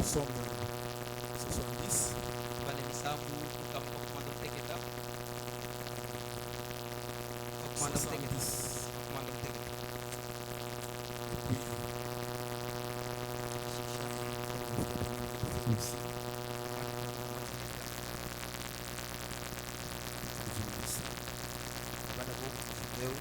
Psaume 70. balemisabu okumanda muteketa okumanda muteketa 70. okumanda muteketa Puis, aussi. abana bokumuzeu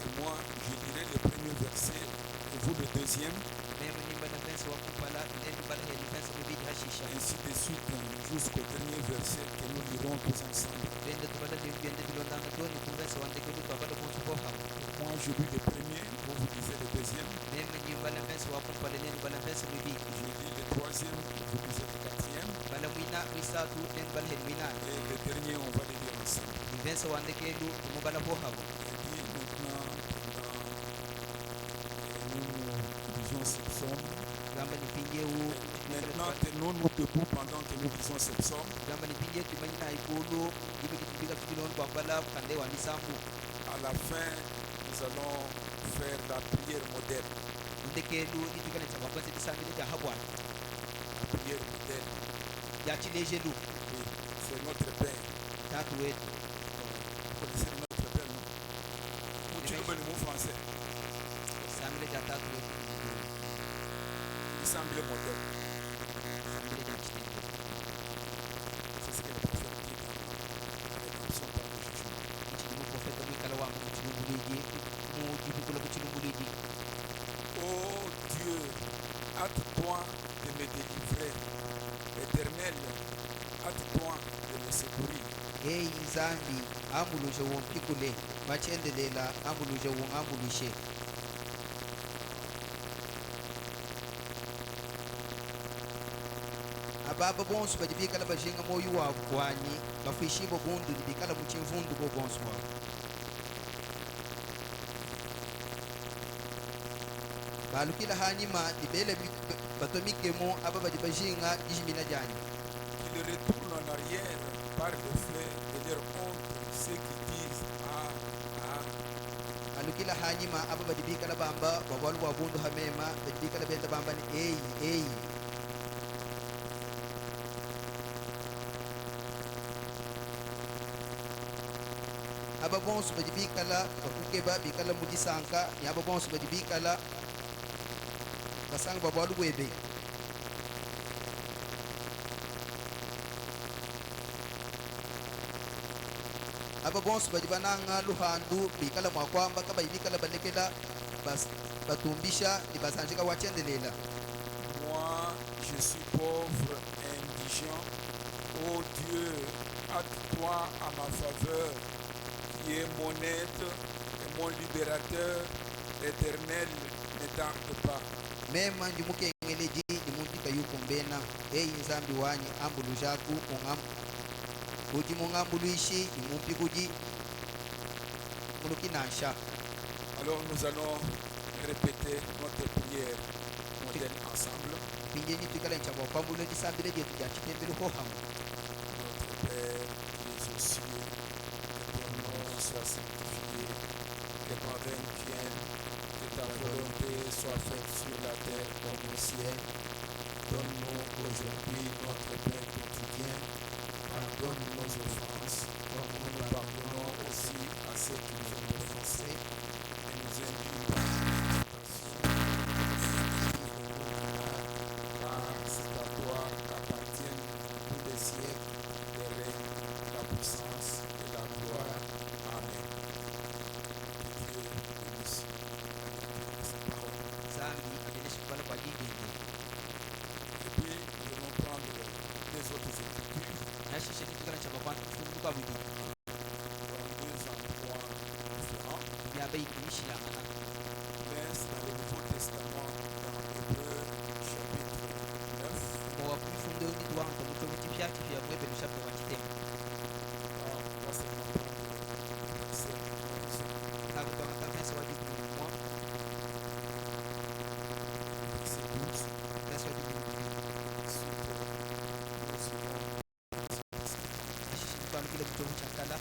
Et moi, je dirais le premier verset et vous le deuxième. Ainsi de suite jusqu'au dernier verset que nous lirons tous ensemble. Moi, je lis le premier, vous vous lisez le deuxième. Je lis le troisième, vous lisez le quatrième. Et le dernier, on va le lire ensemble. Et puis maintenant, nous lisons ce psaume. Maintenant, tenons-nous debout pendant que nous lisons ce psaume. À la fin, nous allons faire la prière moderne. La prière moderne. Oui, c'est notre Père. Vous connaissez notre Père, non? Tu veux le mot français? L'Assemblée moderne. C'est ce que le prophète dit dans la rédemption par le jugement. Oh Dieu, hâte-toi de me délivrer. Éternel, hâte-toi de me secourir. Hey Nzambi, ambuluje wompikule, bachendelela ambuluje wongambulishe. Ababa bonso badibikala bajinga moyo wa bwanyi, bafishibo bundu dibikala muchimvundu bo bonso wa. Balukila hanyima dibele batomikemo ababa dibajinga dijimina jani. Ils retournent en arrière par le fait de leur honte ceux qui disent ah, ah. Alukila hanyima ababa dibikala bamba babalu wa bundu hamema dibikala benda bamba ni ei. Aba bonso badibikala bakukeba bikala mudisanka ni aba bonso badibikala basanga babalu webe. Aba bonso badibananga luhandu bikala mwakwamba kaba ibikala balekela batumbisha dibasanjika wachendelela. Moi, je suis pauvre et indigent. Oh Dieu, hâte-toi à ma faveur, qui est mon aide et mon libérateur. Éternel, ne tarde pas. Mema ndimukengeleji ndimuntika yuko mbena. Eyi Nzambi wanyi ambulujaku uji mungambuluishi imumpi kuji mulukinansha. Alors nous allons répéter notre prière moderne ensemble. Pinjeni tukala nchabo pambulo disambile je tujachitembele ho hamu. Notre Père qui es aux cieux, que ton nom soit sanctifié, que ta règne vienne, que ta volonté soit faite sur la terre comme au ciel. Donne-nous aujourd'hui notre pain quotidien. Pardonne nos offenses, comme nous pardonnons aussi à ceux qui nous ont offensés. Et nous induis pas en tentation, car c'est à toi qu'appartiennent tous les siècles, le règne, la puissance et la gloire. Amen. Que Dieu bénisse sa parole. Et puis, nous allons prendre les autres écritures dans deux endroits différents. Mais dans le Nouveau Testament, dans Hébreux chapitre 9, chitovu cha kala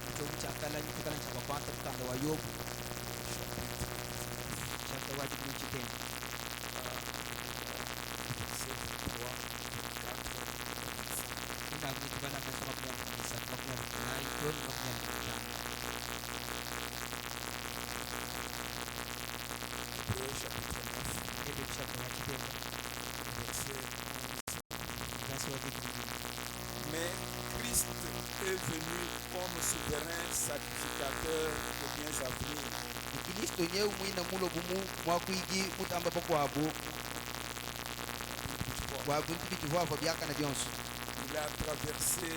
chitovu cha kala nitukala cha kwanta mkanda wa Yobu chapter wa dini chitendo ina mtukala na soma kwa kanisa kwa kunai doni kwa kunai Mais Christ est venu comme souverain sacrificateur des biens à venir. Kristo nyewe mwina mulo bumu mwakwigi mutamba bakwabu wabu ntibiti vwavo byaka na byonso. Il a traversé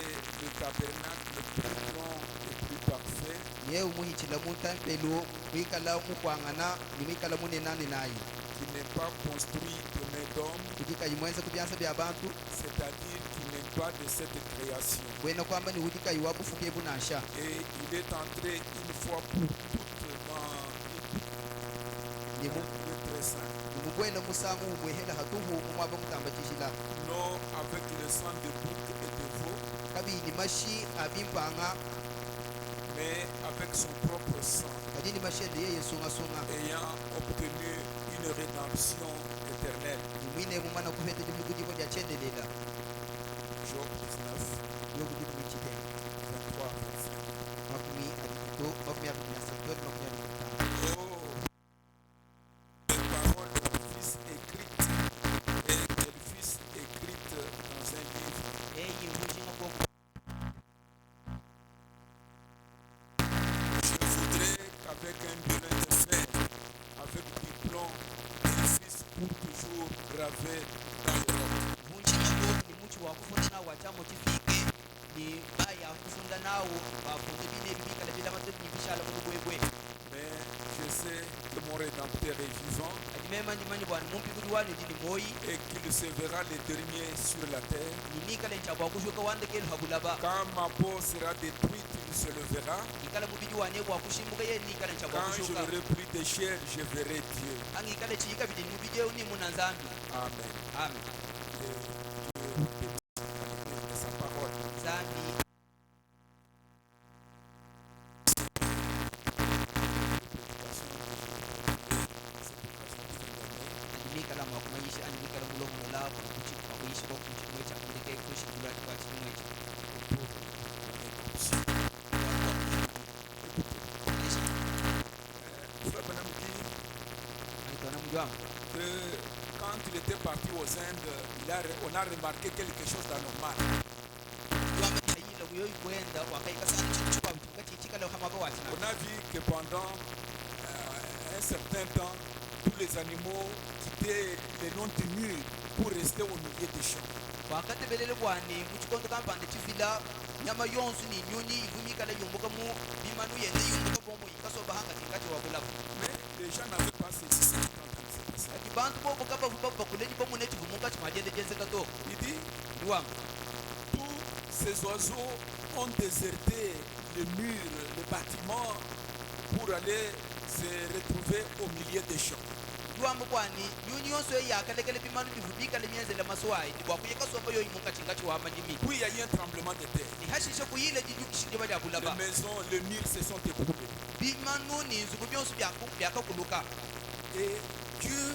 le tabernacle plus grand et plus parfait. Nyewe muhichila mutambelo mwikala mukwangana nimwikala munenane naye. Qui n'est pas construit de main d'homme, c'est-à-dire qui n'est pas de cette création. Et il est entré une fois pour toutes dans le très saint. Non avec le sang de bouc et de veau, mais avec son propre sang, ayant obtenu une rédemption éternelle. Job 19, 23. La parole du Fils écrite et du Fils écrite dans un livre. Je voudrais qu'avec un burin de fer, avec du plomb, le Fils pour toujours gravé dans le roc. Mais je sais que mon Rédempteur est vivant et qu'il se verra le dernier sur la terre. Quand ma peau sera détruite, il se levera. Quand je n'aurai plus de chair, je verrai Dieu. Amen. Amen. Et sa parole. Quand il était parti aux Indes, on a remarqué quelque chose d'anormal. On a vu que pendant un certain temps, tous les animaux quittaient les longs de murs pour rester au milieu des champs. Mais les gens n'avaient pas saisi. Il dit, tous ces oiseaux ont déserté les murs, les bâtiments pour aller se retrouver au milieu des champs. Puis il y a eu un tremblement de terre. Les maisons, les murs se sont écroulés. Et Dieu,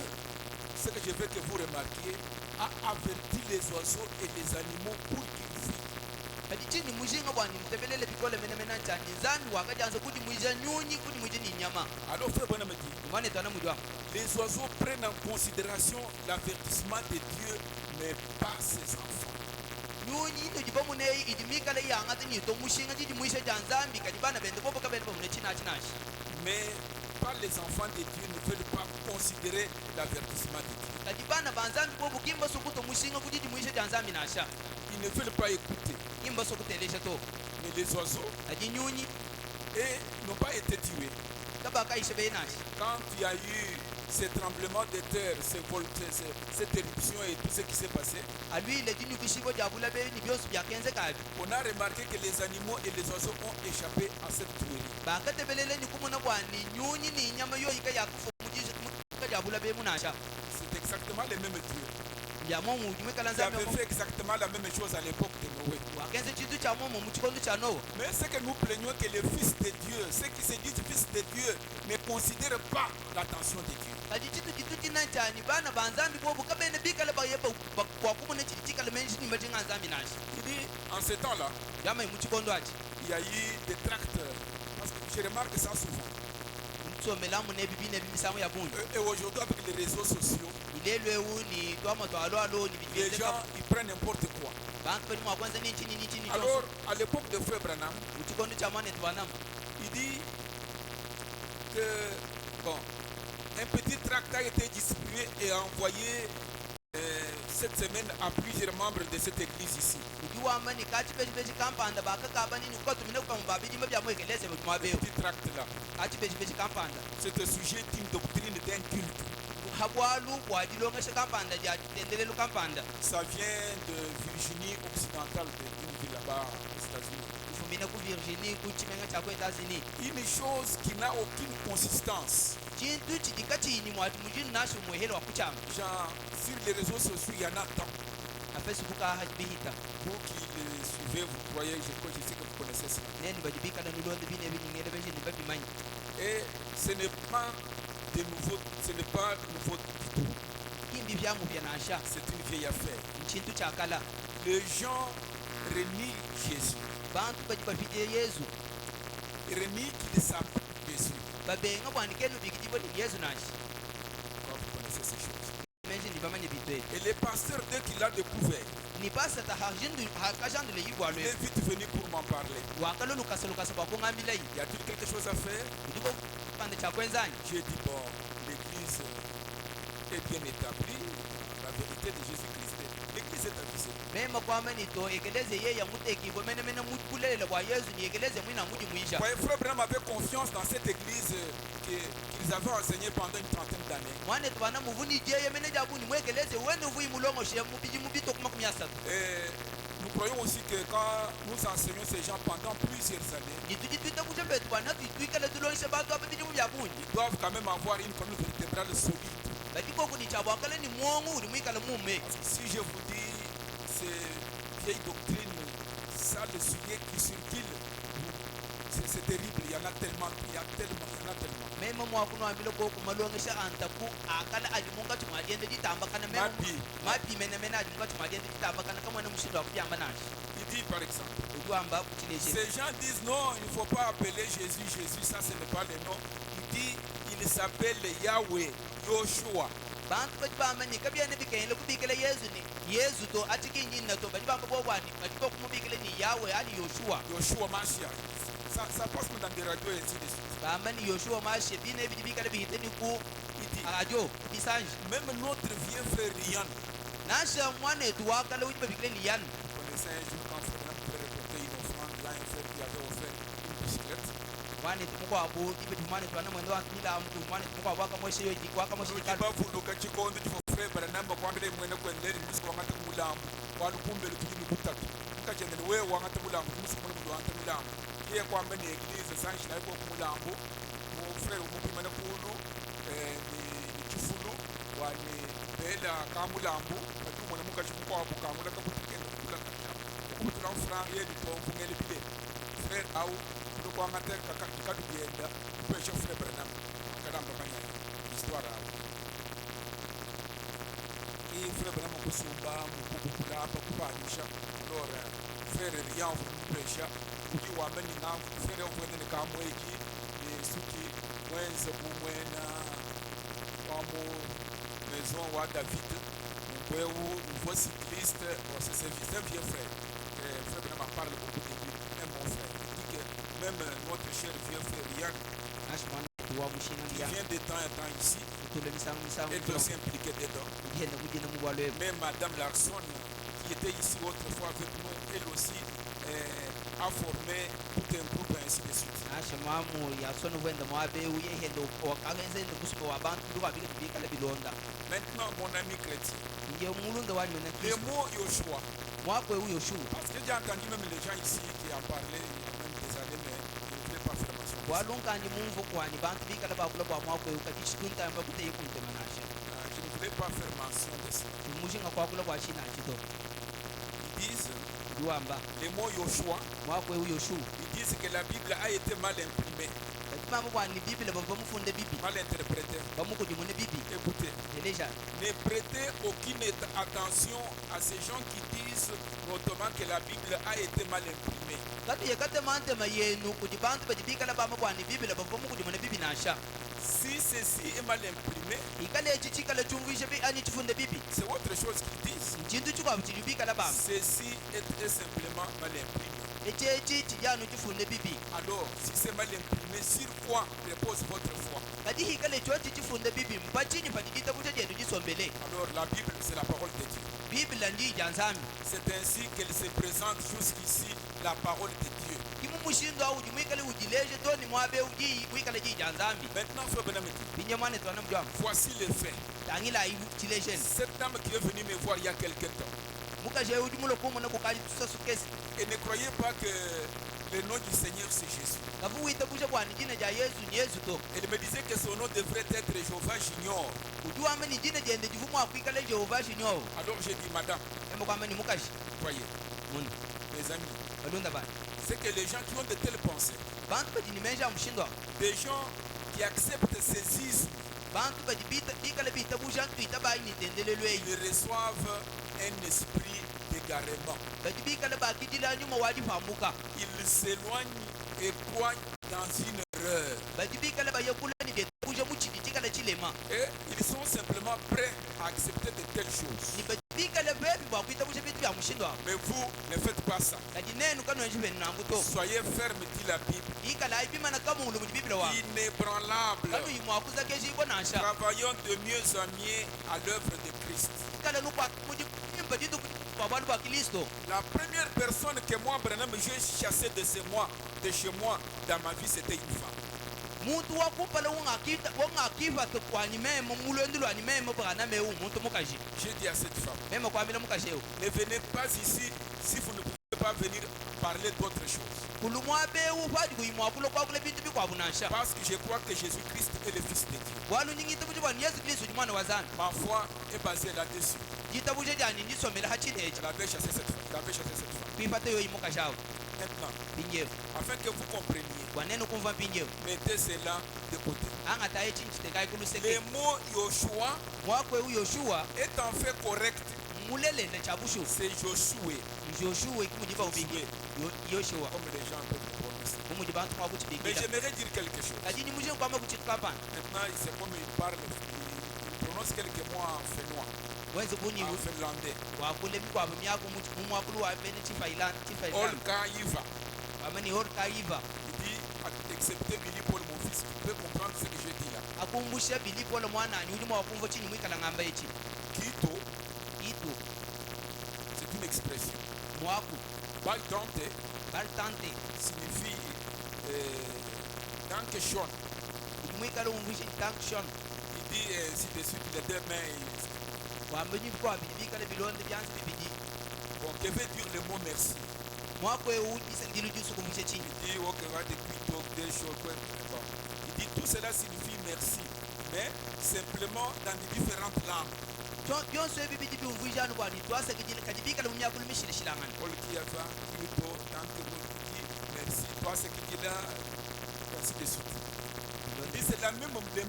ce que je veux que vous remarquiez, a averti les oiseaux et les animaux pour qu'ils fuient. Alors frère Bonhomme dit, les oiseaux prennent en considération l'avertissement de Dieu, mais pas ses enfants. Mais pas les enfants de Dieu ne veulent pas considérer l'avertissement de Dieu. Ils ne veulent pas écouter. Mais les oiseaux n'ont pas été tués. Quand il y a eu ces tremblements de terre, cette éruption et tout ce qui s'est passé, on a remarqué que les animaux et les oiseaux ont échappé à cette tuerie. C'est exactement les mêmes dieux. qui avait fait exactement la même chose à l'époque de Noé. Mais ce que nous plaignons, que les fils de Dieu, ceux qui se disent fils de Dieu, ne considèrent pas l'attention de Dieu. Il dit, en ce temps-là, il y a eu des tracteurs. Parce que je remarque ça souvent. Et aujourd'hui, avec les réseaux sociaux, les gens ils prennent n'importe quoi. Alors, à l'époque de Frère Branham, il dit que bon, un petit tract a été distribué et envoyé cette semaine à plusieurs membres de cette église ici. Petit tract là. C'est un sujet d'une doctrine d'un culte. Ça vient de Virginie occidentale, d'une ville là-bas aux États-Unis. Une chose qui n'a aucune consistance. Genre, sur les réseaux sociaux, il y en a tant. Vous qui les suivez, vous croyez, je sais que vous connaissez ça. Et ce n'est pas de nouveau, ce n'est pas nouveau du tout. C'est une vieille affaire. Les gens renient Jésus. Ils renient qu'ils s'appellent Jésus. Vous connaissez ces choses. Et les pasteurs, dès qu'il a découvert, il est vite venu pour m'en parler. Y a-t-il quelque chose à faire? J'ai dit, bon, l'église est bien établie, la vérité de Jésus-Christ. L'église est avisée. Voyez, Frère Branham avait confiance dans cette église qu'ils avaient enseignée pendant une trentaine d'années. Et nous croyons aussi que quand nous enseignons ces gens pendant plusieurs années, ils doivent quand même avoir une colonne vertébrale solide. Parce que si je vous dis ces vieilles doctrines, ça, le sujet qui circule, c'est terrible, il y en a tellement, il y en a tellement. Il dit par exemple, ces gens disent non, il ne faut pas appeler Jésus, Jésus, ça ce n'est pas le nom. Il dit, il s'appelle Yahweh, Yoshua. Yoshua Mashiach. Ça passe dans des radios et ainsi de suite. Il dit, même notre vieux frère Rian. Vous connaissez un jour quand frère peut récolter une offrande, là un frère qui avait offert une bicyclette. Iye kwamba ni eglise sanshi na iko kumulambo mufrere umupimana kulu ni chifulu wani bela kamulambo batumona mukachimukwa wapo kamula kabutikenda kula kacha kubutula mfranga ye bitomfu ngeli bile frere au kulo kwa mateka kadugenda kupesha frere Branham kadamba kanya histoire au iyi frere Branham kusumba mukukula hapa kubanyusha lora frere Rian kupesha qui wa meni na frère wende ne kamweji ni suki wenze kumwena wamo maison wa David mkweu nouveau cycliste c'est vieux frère frère Branham parle beaucoup de lui un bon frère il dit que même notre cher vieux frère Yann qui vient de temps en temps ici est aussi impliqué dedans mais Madame Larson qui était ici autrefois avec nous elle aussi a formé tout un groupe ainsi de suite. Maintenant mon ami chrétien, le mot Yoshua, parce que j'ai entendu même les gens ici qui en parlaient il y a même des années, mais je ne voulais pas faire mention. Je ne voulais vais pas faire mention de ça. mushinga kwakula kwa china chito Ils disent, duamba les mots Yoshua, mwakwe uyoshu ils disent que la Bible a été mal imprimée, mama kwa ni bible baba mufunde bibi mal interprétée. bamukujimune bibi Écoutez, eleja ne prêtez aucune attention à ces gens qui disent notamment que la Bible a été mal imprimée. kati yekate mantema yenu kuti bantu bajibikala bama kwa ni bible baba mukujimune bibi nasha Si ceci est mal imprimé, ikale echi chikale chumvishe bi ani chifunde bibi c'est autre chose qu'ils disent. chintu chikwabu chilibikala bama Ceci est simplement mal imprimé. echechi chijanu chifunde bibi Alors, si c'est mal imprimé, sur quoi repose votre foi? kati hikale chochi chifunde bibi mpachinyi pachikitabu chetu chisombele Alors, la Bible, c'est la parole de Dieu. biblia ndi janzambi C'est ainsi qu'elle se présente jusqu'ici, la parole de Dieu. kimu mushindo au jimwikale ujileje toni mwabe uji wikale ji janzambi Maintenant, frère Benamiti, binye mwane twana mjwam voici les faits. tangila ibu chileshen Cette dame qui est venue me voir il y a quelque temps, mukaje uji mulo kumo na bukaji tusasukesi et ne croyez pas que le nom du Seigneur c'est Jésus. kavu wita kusha kwa nijina ja yesu ni yesu to Elle me disait que son nom devrait être Jéhovah Junior. ujua ame ni jina jende jivumu akwikale jehova shinyo Alors j'ai dit, madame, emo kwame ni mukashi voyez, muni mes amis, balunda ba c'est que les gens qui ont de telles pensées, bantu bajinimenja mushindwa des gens qui acceptent ces ismes, bantu bajibita bikale bita busha twita bayi ni tendelelwe ils reçoivent un esprit d'égarement. bajibikale bakidila nyuma waji famuka Ils s'éloignent et croient dans une erreur. bajibikale bayekula ni beta busha muchidi chikale chilema Et ils sont simplement prêts à accepter de telles choses. ni bajibikale bebi bakwita busha bitu bya mushindwa Mais vous ne faites pas ça. kadi nenu kanwenji benu nambuto Soyez fermes, dit la Bible. ikala aipimana kamulu mu biblia wa Inébranlables. kanu imwakuza keshi ibonasha Travaillons de mieux en mieux à l'œuvre de Christ. kala nukwa kujimba jitu kwa bwana wa Kristo La première personne que moi, Branham, j'ai chassé de chez moi, dans ma vie, c'était une femme. muntu wakupala wongakiva tukwani memo mulwendu lwani memo bwana meu muntu mukaji J'ai dit à cette femme, memo kwamila mukaji eu ne venez pas ici si vous ne pouvez pas venir parler d'autre chose. kulumwa beu fadi kuimwakulo kwakule bintu bikwabunasha Parce que je crois que Jésus-Christ est le Fils de Dieu. bwana nyingita buji bwana Yesu Kristo ni mwana wa zana Ma foi est basée là-dessus. jita buje jani ndisomela hachineje Elle avait chassé cette femme. Elle avait chassé cette femme. kwifata yo imukaji awo Maintenant, pinjevu afin que vous compreniez, bwanenu kumva pinjevu mettez cela de côté. angataye chinchi tekai Le kuluseke mot Yoshua mwakwe uyoshua est en fait correct. mulelende chabushu C'est Josué. joshua ikumujiba ubingi yoshua Comme les gens peuvent le prononcer. kumujiba antu Mais mwakuchibikila j'aimerais dire quelque chose. kajini muje kwama kuchitukapana Maintenant, c'est comme il parle, il prononce quelques mots en finnois, wenzi kuni en finlandais. wakule mikwabo myako mumwakulu wa bene chifailan Olka Iva. amani hor kaiva Il dit, excepté Billy Paul, mon fils, qui peut comprendre ce que je dis là. akumbusha bilipo lo mwana ani uli mwakumva chini mwikala ngamba echi Kito, itu c'est une expression. mwaku Baltante baltante signifie Danke schon. uli mwikala umvishi tanction Il dit ainsi de suite les deux mains. kwamba nyifwa bilibikala bilonde byanzi bibidi Bon, que veut dire le mot merci? mwakwe udisa ndilu jusu kumvisha chini Il dit, ok, va de Quito, des choses, quoi. Bon. Il dit, tout cela signifie merci, mais simplement dans de différentes langues. byonso ebibidi byumvisha anu kwani twase kajibikala mumyakulu mishilishilangana Paul qui a fait Quito, tant que vous dites merci, toi c'est qui dit là, ainsi de suite. Il dit, c'est les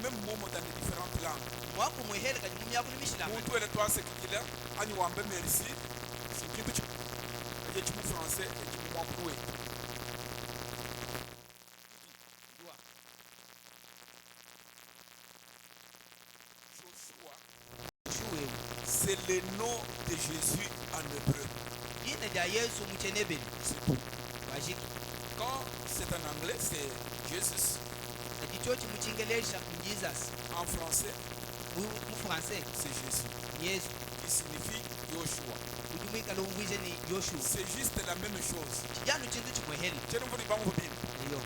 mêmes mots dans de différentes langues. mwaku mwehele kaji mumyakulu mishilangana Pour toi, toi c'est qui dit là, on y va merci, c'est qui tu es du français et du mot pour shuwe c'est le nom de Jésus en hébreu. jina ja yesu muchenebeni C'est tout. washiki Quand c'est en anglais, c'est Jesus. ajichochi muchingelesha jesus En français, mufrancais c'est Jésus, yesu qui signifie Yoshua. ujumwikala umvishe ni yoshua C'est juste la même chose. chijanu chintu chimwehele Je ne vous dis pas mon bien. iyo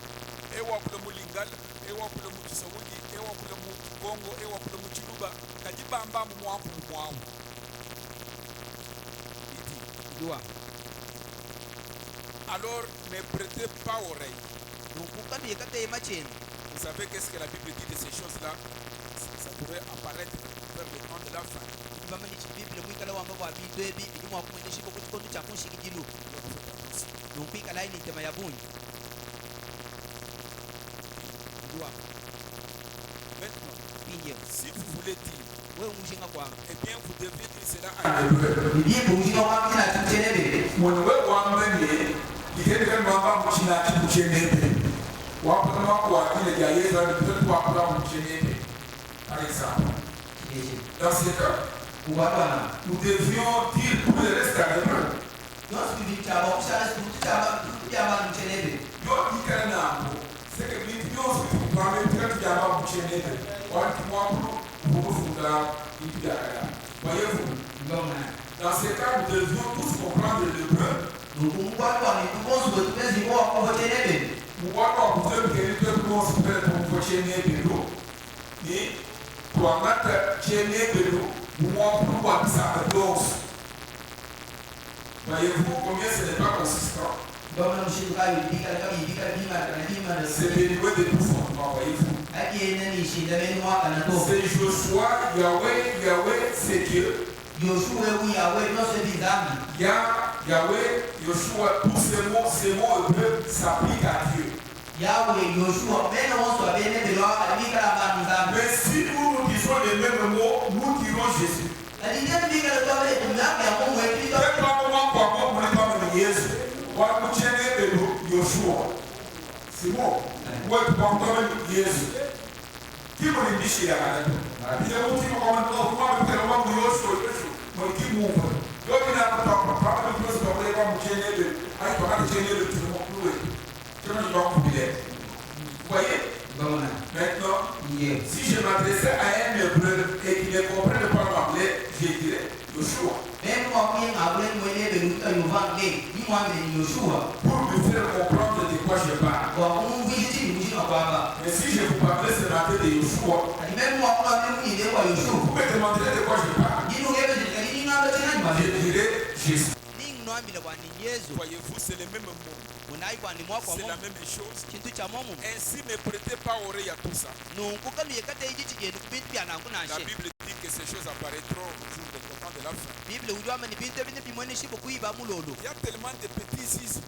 Ewa kule mu Lingala, ewa kule mu Kisawuji, ewa kule mu Congo, ewa kule mu Chiluba, kajibamba mu mwampulu mwawu. Il dit, iwa alors ne prêtez pas oreille. nukukanu yekateye machenu Vous savez qu'est-ce que la Bible dit de ces choses-là? Ça pourrait apparaître vers le temps de la fin. bamani chibibile mwikala wamba bwa bintu ebi bidimu wakumwenyesha kuti kondo chakunshikitilu nukwikala ini ntema ya bunyi ndiwa Maintenant, pinje si vous voulez dire, wewe mushinga kwanga eh bien, vous devez dire cela en hébreu. bidimu mushinga kwanga kina tuchenebe Mon web wambeni, il est très maman mouchina qui mouchenebe. Wapama kwa kile ya yeza de peut pas pour mouchenebe. Par exemple, dans ce cas, nous devions dire tout le reste en hébreu. Yo ikana c'est que nous devons parler très bien à mouchenebe. Voyez-vous, dans ce cas, nous devions tous comprendre l'hébreu. Nous devons voyez-vous combien ce n'est pas consistant. C'est dénué de tout fondement, voyez-vous. C'est Joshua, Yahweh, c'est Dieu. Yahweh, Joshua, tous ces mots hébreux s'appliquent à Dieu. Mais si nous disons les mêmes mots, nous dirons Jésus. C'est bon. Qui m'a dit là? Il y a beaucoup qui m'ont voyez? Maintenant, si je m'adressais à un hébreu et qu'il ne comprenne pas l'anglais, je dirais Yoshua. Pour me faire comprendre de quoi je parle. Mais si je vous parlais ce matin de Yoshua, vous me demanderez de quoi je parle. Je dirais Jésus. Voyez-vous, c'est le même mot. C'est la même chose. Ainsi ne prêtez pas oreille à tout ça. La Bible dit que ces choses apparaîtront au jour de temps de la fin. Il y a tellement de petits ismes.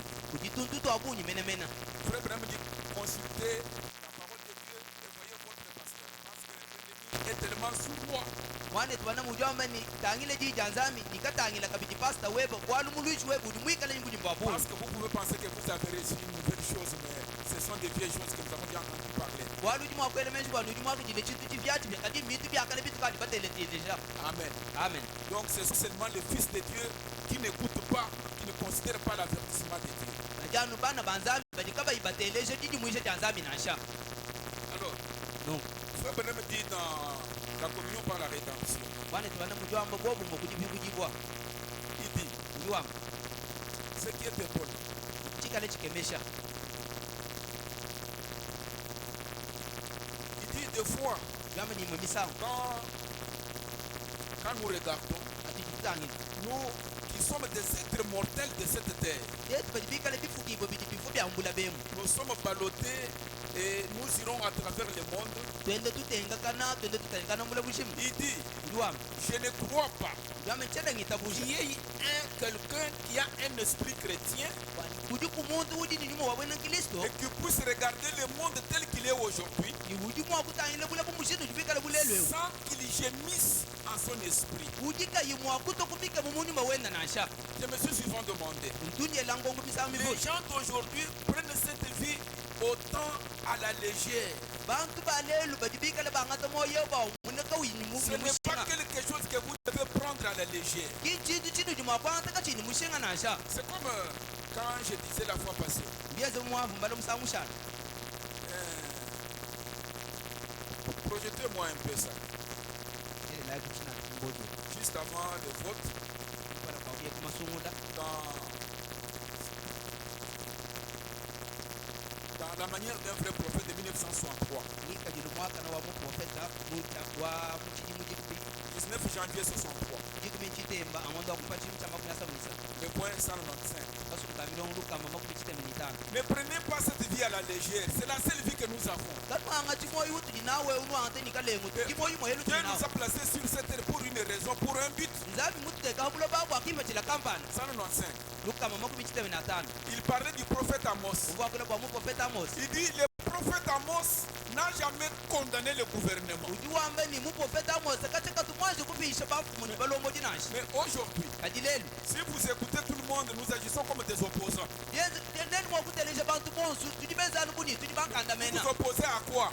Frère Branham dit consultez la parole de Dieu et voyez votre pasteur. Parce que l'ennemi est tellement sournois. Parce que vous pouvez penser que vous avez reçu une nouvelle chose, mais ce sont des vieilles choses que nous avons déjà entendu parler. Amen. Amen. Donc c'est seulement les fils de Dieu qui n'écoutent pas, qui ne considèrent pas l'avertissement de Dieu. Alors, Frère Branham dit dans la communion par la rédemption, il dit, ce qui est important, il dit des fois, quand nous regardons, nous qui sommes des êtres mortels de cette terre, nous sommes ballottés et nous irons à travers le monde. Il dit, je ne crois pas qu'il y ait quelqu'un qui a un esprit chrétien et qui puisse regarder le monde tel qu'il est aujourd'hui sans qu'il gémisse en son esprit. Je me suis souvent demandé, les gens d'aujourd'hui prennent cette vie autant à la légère. Ce n'est pas quelque chose que vous devez prendre à la légère. C'est comme quand je disais la fois passée, projetez-moi un peu ça. Juste avant le vote, dans la manière d'un vrai prophète de 1963, 19 janvier 63, le point 195. Ne prenez pas cette vie vie à la légère. C'est la seule vie que nous avons. Dieu nous a placés sur cette terre pour une raison, pour un but. 195. Il parlait du prophète Amos. Il dit, le prophète Amos n'a jamais condamné le gouvernement. Mais aujourd'hui, si vous écoutez tout le monde, nous agissons comme des opposants. Vous opposez à quoi?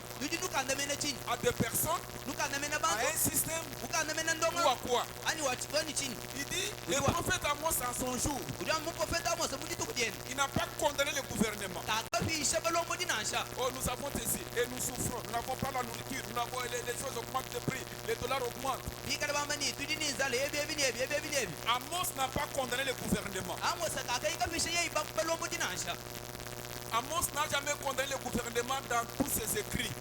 À des personnes? À un système? Ou à quoi? Il dit, le prophète Amos en son jour, il n'a pas condamné le gouvernement. Oh, nous avons ici et nous souffrons. Nous n'avons pas la nourriture. Nous n'avons, les choses augmentent de prix. Les dollars augmentent. Amos n'a pas condamné le gouvernement. Amos n'a jamais condamné le gouvernement dans tous ses écrits.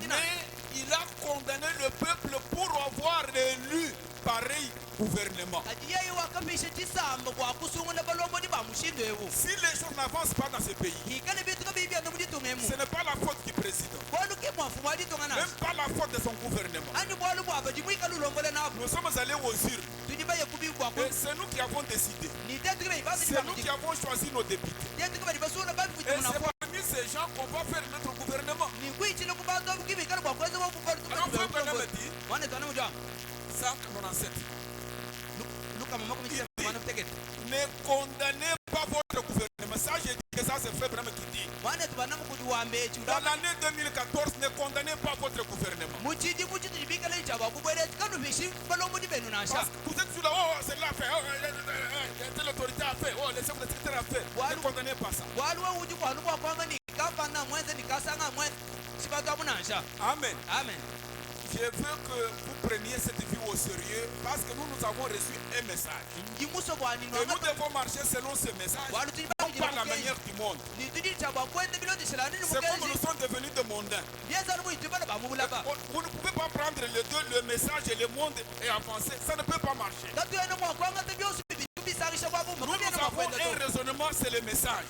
Mais il a condamné le peuple pour avoir élu pareil gouvernement. Si les choses n'avancent pas dans ce pays, ce n'est pas la faute du président, même pas la faute de son gouvernement. Nous sommes allés aux urnes et c'est nous qui avons décidé. C'est nous qui avons choisi nos députés. Et c'est parmi ces gens qu'on va faire notre gouvernement. Alors, frère Branham dit, 197. Ne condamnez pas votre gouvernement. Ça, j'ai dit que ça, c'est frère Branham qui dit. Dans l'année 2014, ne condamnez pas votre gouvernement. Parce que vous êtes sur la oh, c'est là fait, oh, telle autorité a fait, oh, les chefs de secteur a fait. Ne condamnez pas ça. Amen. Amen. Je veux que vous preniez cette vie au sérieux parce que nous avons reçu un message. Et nous devons marcher selon ce message, non pas la manière du monde. C'est comme nous sommes devenus de mondains. Vous ne pouvez pas prendre les deux, le message et le monde et avancer. Ça ne peut pas marcher. Nous avons un raisonnement, c'est le message.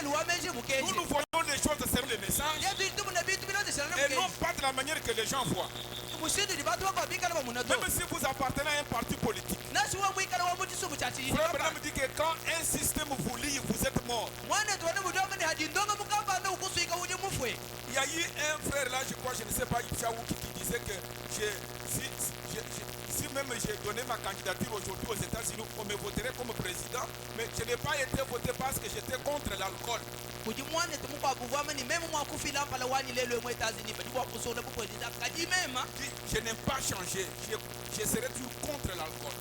Nous voyons les choses selon le message et non pas de la manière que les gens voient. Même si vous appartenez à un parti politique, Frère Branham dit que quand un système vous lie, vous êtes mort. Il y a eu un frère là, je crois, je ne sais pas, qui disait que si même j'ai donné ma candidature aujourd'hui aux États-Unis, on me voterait comme président, mais je n'ai pas été voté parce que j'étais contre l'alcool. Je n'aime pas changer, je serai toujours contre l'alcool.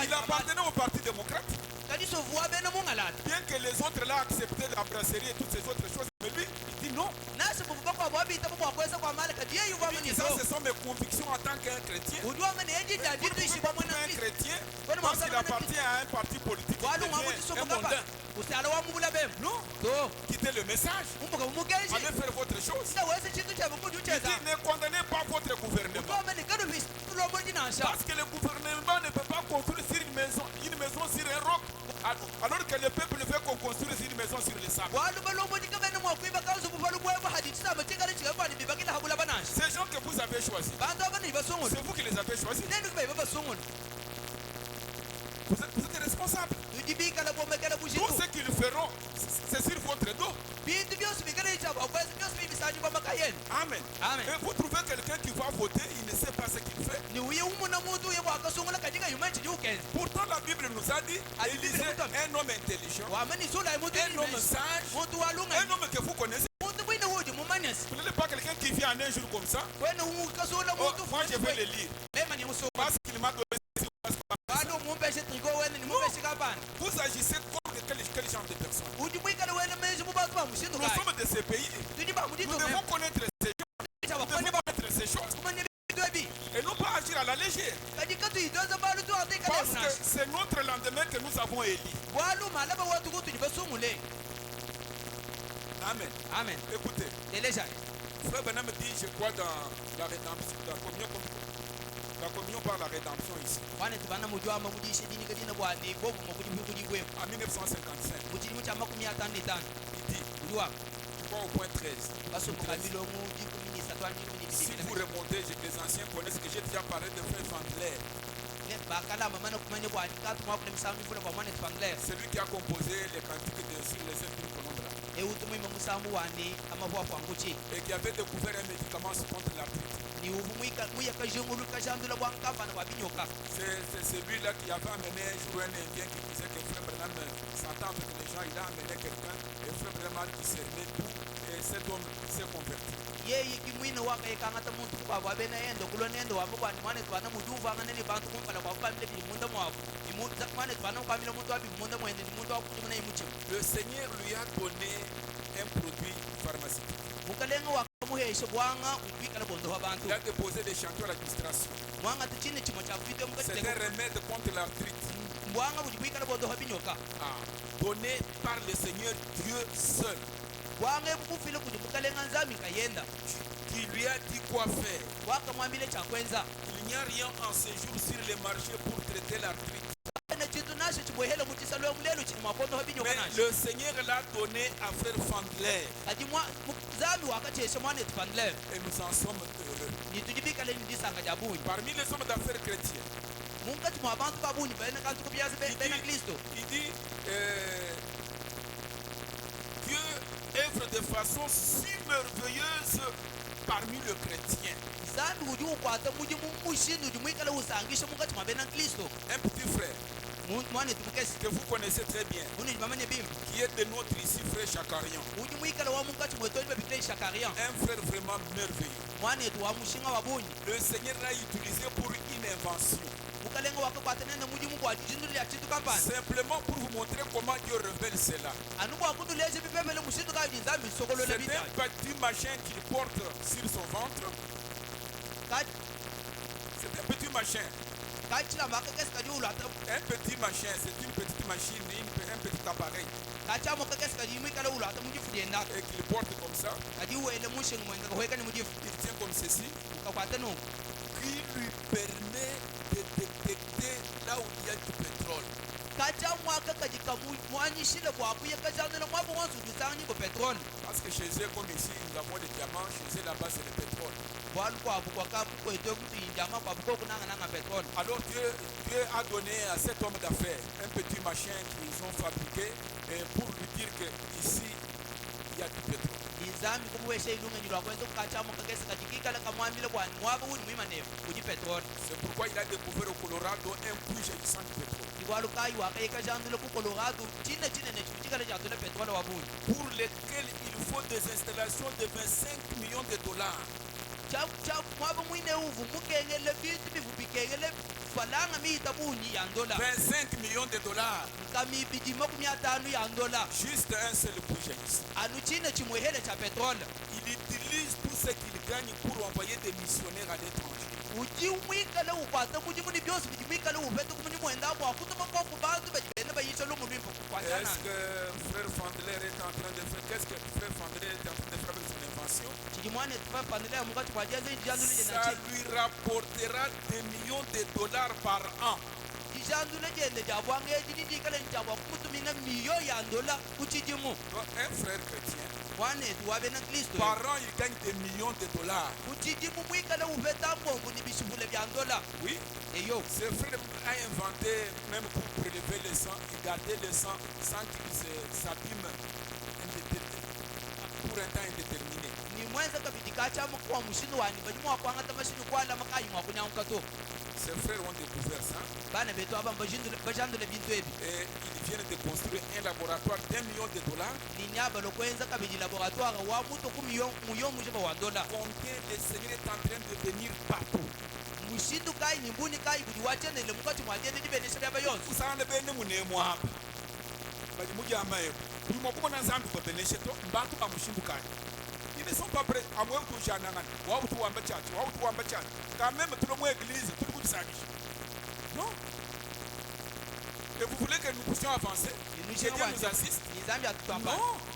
Il appartenait au Parti démocrate. Bien que les autres là acceptaient la brasserie et toutes ces autres choses, mais lui, il dit non. Ça, ce sont mes convictions en tant qu'un chrétien. Vous ne pouvez pas être un chrétien parce qu'il appartient à un parti politique. Il devient un mondain. Non. Quittez le message. Allez faire votre chose. Il dit ne condamnez pas votre gouvernement. Parce que le gouvernement ne peut pas construire sur une maison sur un roc. Alors que le peuple veut qu'on construise une maison sur le sable. Ces gens que vous avez choisis, c'est vous qui les avez choisis. Vous êtes responsables. Tout ce qu'ils feront, c'est sur votre dos. Amen. Amen. Et vous trouvez quelqu'un qui va voter, il ne sait pas ce qu'il fait. Pourtant la Bible nous a dit, il disait un homme intelligent, un homme sage, un homme que vous connaissez. Vous n'êtes pas quelqu'un qui vient en un jour comme ça. Oh, moi je vais le lire. Parce qu'il m'a donné. Vous agissez contre quel genre de personnes? Nous sommes de ces pays. Nous devons connaître ces gens. Nous devons connaître ces choses. Et non pas agir à la légère. Parce que c'est notre lendemain que nous avons élu. Amen. Amen. Écoutez. Frère Branham dit, je crois, dans la rédemption, dans la communion La communion par la rédemption ici. wane tibana mujwa ama mujishe dini kadina bwani bobu mukudi kudi kwe En 1955, mujini muchama kumya tani tani il dit, kujwa tu vois au point 13. baso mukamilo muji kuminisa twani kuni Si bidini vous remontez, les anciens connaissent que j'ai déjà parlé de Frère Fandler. ne bakala mama kumanye bwani katu mwa kule msami fule kwa mwane tfangler C'est lui qui a composé les cantiques de sur les œuvres du Colombra. e utumu musamu wani ama bwa kwa nguchi Et qui avait découvert un médicament contre l'arthrite. ni ubu muya kajungulu kajandula bwa nkava na babinyoka C'est celui-là qui avait amené un jour un Indien qui disait que Frère Branham s'entend avec les gens. Il a amené quelqu'un et Frère Branham a discerné tout. Et cet homme s'est converti. yeye kimwine waka ikangata muntu kwa babena yendo kulo nendo wabo kwani mwane twana muduva ngane ni bantu kumpala kwa famile bi munda mwabo imuntu mwane twana kwa famile muntu abi munda mwende ni muntu akuti na imuchi Le Seigneur lui a donné un produit pharmaceutique. mukalenga wakamuheshe bwanga ubikala bondo abantu Il a déposé des chanteurs à l'administration. mwanga tuchine chimo cha video C'est mukatego un remède contre l'arthrite. bwanga bujibikala bondo habinyoka Donné par le Seigneur Dieu seul. bwanga bukufile kuti mukalenga nzami kayenda Qui lui a dit quoi faire. wakamwambile cha kwenza Il n'y a rien en ce jour sur les marchés pour traiter l'arthrite. na chitu nasho chibwehele muchisalo mulelo chini mabondo habinyoka Mais nasho le Seigneur l'a donné à Frère Fandler. ati mwa zami wakacheshe mwane tfandle Et nous en sommes heureux. nitujibikale ndisanga jabuyi Parmi les hommes d'affaires chrétiens, mungati mwa bantu babuni baina kantu kubyazi bena Kristo il dit Dieu œuvre de façon si merveilleuse parmi le chrétien. zambi kuti ukwata muji mumushindu kuti muikale usangishe mungati mwa bena Kristo Un petit frère mwane tumukesi que vous connaissez très bien, muni jimamanye bimbi qui est de notre ici, frère Chakarian. kuti muikale wa mungati mwetoni bebikile shakarian Un frère vraiment merveilleux. mwane tu wa mushinga wabunyi Le Seigneur l'a utilisé pour une invention. mukalenga wakakwata nene muji mukwa jindu lya chitu kampani Simplement pour vous montrer comment Dieu révèle cela. anu kwa kundu lezi bipemele mushindu kaidi nzambi sokolo C'est lebita un petit machin qu'il porte sur son ventre. C'est un petit machin. kachila makakesi kadi ulata Un petit machin, c'est une petite machine, un petit appareil. kachamo kakesi kadi muikale ulata muji fudenda Et qu'il porte comme ça. kadi uwele mushinga mwenga kahweka ni muji Il tient comme ceci. ukakwata nu Qui lui permet de détecter là où il y a du pétrole. kacha mwaka kadi kamwanyishile bwakuye kajandela mwabo wansu dusangi ko petrol Parce que chez eux, comme ici, nous avons des diamants, chez eux là-bas, c'est le pétrole. bwalu kwabu kwakabu kwetwe kuti injama kwabu kokunanga nanga petrol Alors Dieu a donné à cet homme d'affaires un petit machin qu'ils ont fabriqué pour lui dire que ici, il y a du pétrole. nizami kumuweshe ilungenyi lwakwenza kukachamo kakesi kadi kikala kamwambile bwani mwabo uni mwimanefu kuji petrol C'est pourquoi il a découvert au Colorado un puits jaillissant de pétrole. ibwalu kayi wakayika jandule ku Colorado chine nechi kuchikale jandule petrol wabuni Pour lesquels il faut des installations de 25 millions de dollars. mwabo mwine uvu mukengele bintu bivubikengele falanga miita bunyi ya ndola 25 millions de dollars. kamibidi 50 ya ndola Juste un seul puits jaillissant. anu chine chimwehele cha petrol Il utilise tout ce qu'il gagne pour envoyer des missionnaires à l'étranger. uji mwikale ukwata muji muni byosi bidi mwikale upete kumuni mwenda kwa kutuma kwa kubantu bajibene bayisha lo munimpo kwachana Est-ce que frère Fandler est en train de faire? Qu'est-ce que frère Fandler est en train de faire avec son invention? chiji mwane tupa pandelea mukati kwa jaze jandule Ça jena chi lui rapportera des millions de dollars par an. jandule jende jabwange jini dikale njabwa kumutumina miyo ya ndola kuchijimu Donc, un frère chrétien, mwane tuwabe na Kristo par an, il gagne des millions de dollars. kuchijimu mwikale upeta mbongo ni bishubule bya ndola Oui, eyo ce frère a inventé, même pour prélever le sang et garder le sang sans qu'il s'abîme pour un temps indéterminé. ni mwenza kabidi kachamo kwa mushinu wani banyuma wakwangata mashinu kwala makayi mwakunyanguka to Ses frères ont découvert ça bana betu aba bajandule bintu ebi et ils viennent de construire un laboratoire d'1 million de dollars. linyaba lokwenza kabidi laboratoire wa muto kumiyo muyo mujeba wa ndola Combien le Seigneur est en train de venir partout. mushindu kayi ni mbuni kayi kuti wachenele mukati mwajende dibenesha byaba yonse Usana bene munemu hapa. Bali mujamba yebo. Kulimo kubona nzambi kwa benesheto mbantu bamushimbukaye. Ils ne sont pas prêts à moins que j'en ai. Waouh, tu wamba tchatch, waouh, tu wamba tchatch. Quand même, tout le monde église, tout le monde s'agit. Non. Et vous voulez que nous puissions avancer? Que Dieu nous assiste? Non.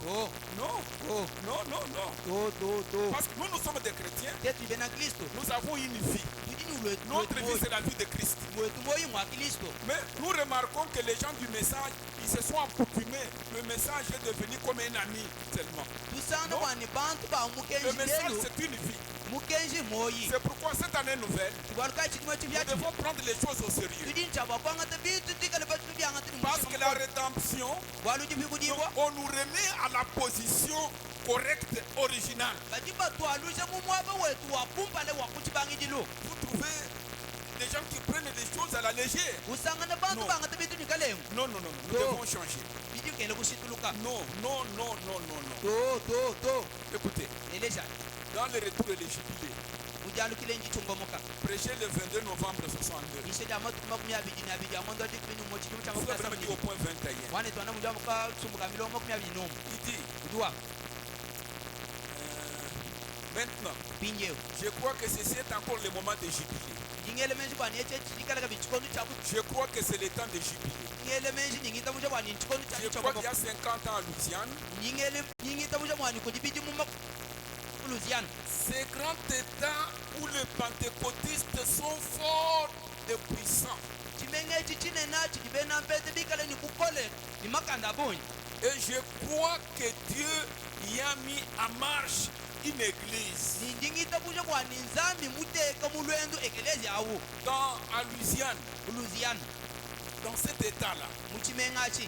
Oh, Non. oh, Non, non, non. oh. Parce que nous sommes des chrétiens. Tete bena Kristo. Nous avons une vie. Tudini Notre vie, c'est la vie de Christ. Mais nous remarquons que les gens du message, ils se sont accoutumés. Le message est devenu comme un ami seulement. Non. Le message, c'est une vie. C'est pourquoi cette année nouvelle, nous devons prendre les choses au sérieux. Parce que la rédemption, on nous remet à la position correcte, originale. Vous trouvez des gens qui prennent des choses à la légère. Non, nous devons changer. Non. Écoutez, dans le retour et les jubilés, prêcher le 22 novembre 62. Il faut vraiment dire au point 21. Il dit, maintenant, je crois que ceci est encore le moment de jubiler. Je crois que c'est le temps de jubiler. Je crois qu'il y a 50 ans à Louisiane, ces grands états où les pentecôtistes sont forts et puissants. Et je crois que Dieu y a mis en marche une église. À Louisiane, dans cet état-là,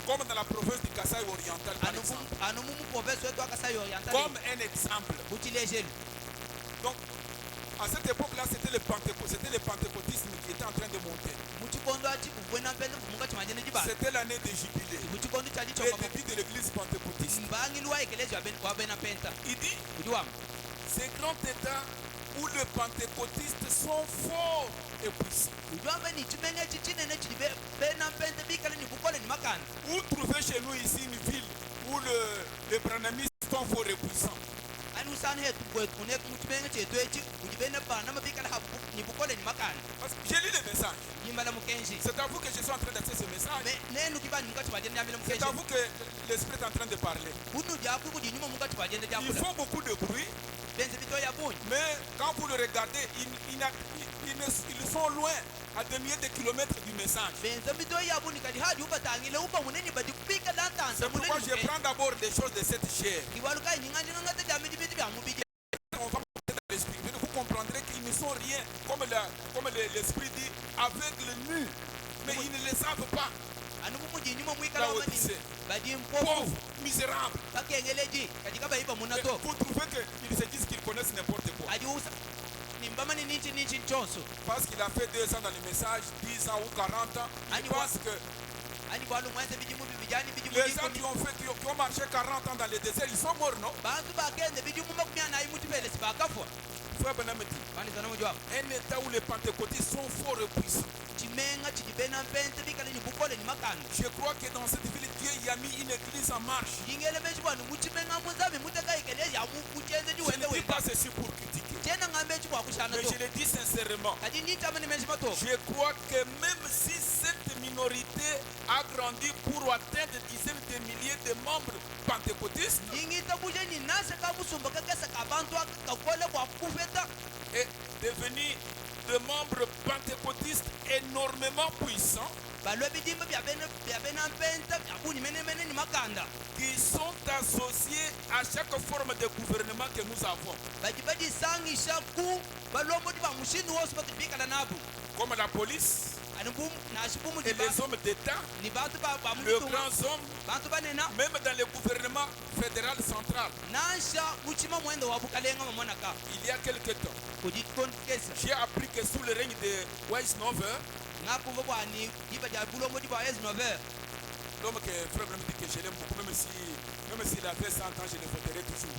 comme dans la province du Kasaï oriental, par exemple, comme un exemple. Donc, à cette époque-là, c'était le pentecôtisme qui était en train de monter. C'était l'année des jubilés, le début de l'église pentecôtiste. Il dit, ces grands états où les pentecôtistes sont forts et puissants. Vous trouvez chez nous ici une ville où les branhamistes sont forts et puissants? J'ai lu le message. C'est à vous que je suis en train d'accepter ce message. C'est à vous que l'Esprit est en train de parler. Ils font beaucoup de bruit. Mais quand vous le regardez, ils sont loin, à des milliers de kilomètres du message. C'est pourquoi je prends d'abord des choses de cette chair. On va monter dans l'esprit. Vous comprendrez qu'ils ne sont rien, comme l'esprit dit, aveugles nus. Mais ils ne le savent pas. Pauvres, misérables. Vous trouvez qu'ils se disent qu'ils connaissent n'importe quoi. Parce qu'il a fait 2 ans dans le message, 10 ans ou 40 ans, il pense que les gens qui ont marché 40 ans dans le désert, ils sont morts, non? Frère Benham dit, un état où les pentecôtistes sont forts et puissants. Je crois que dans cette ville, Dieu y a mis une église en marche. Je ne dis pas ceci pour critiquer, mais je le dis sincèrement. Je crois que même si cette minorité a grandi pour atteindre des dizaines de milliers de membres pentecôtistes et devenir des membres pentecôtistes énormément puissants qui sont associés à chaque forme de gouvernement que nous avons. Comme la police et les hommes d'État, les grands hommes, même dans le gouvernement fédéral central. Il y a quelques temps, j'ai appris que sous le règne de Weisnova, l'homme que frère me dit que je l'aime beaucoup, même s'il avait 100 ans, je le voterai toujours.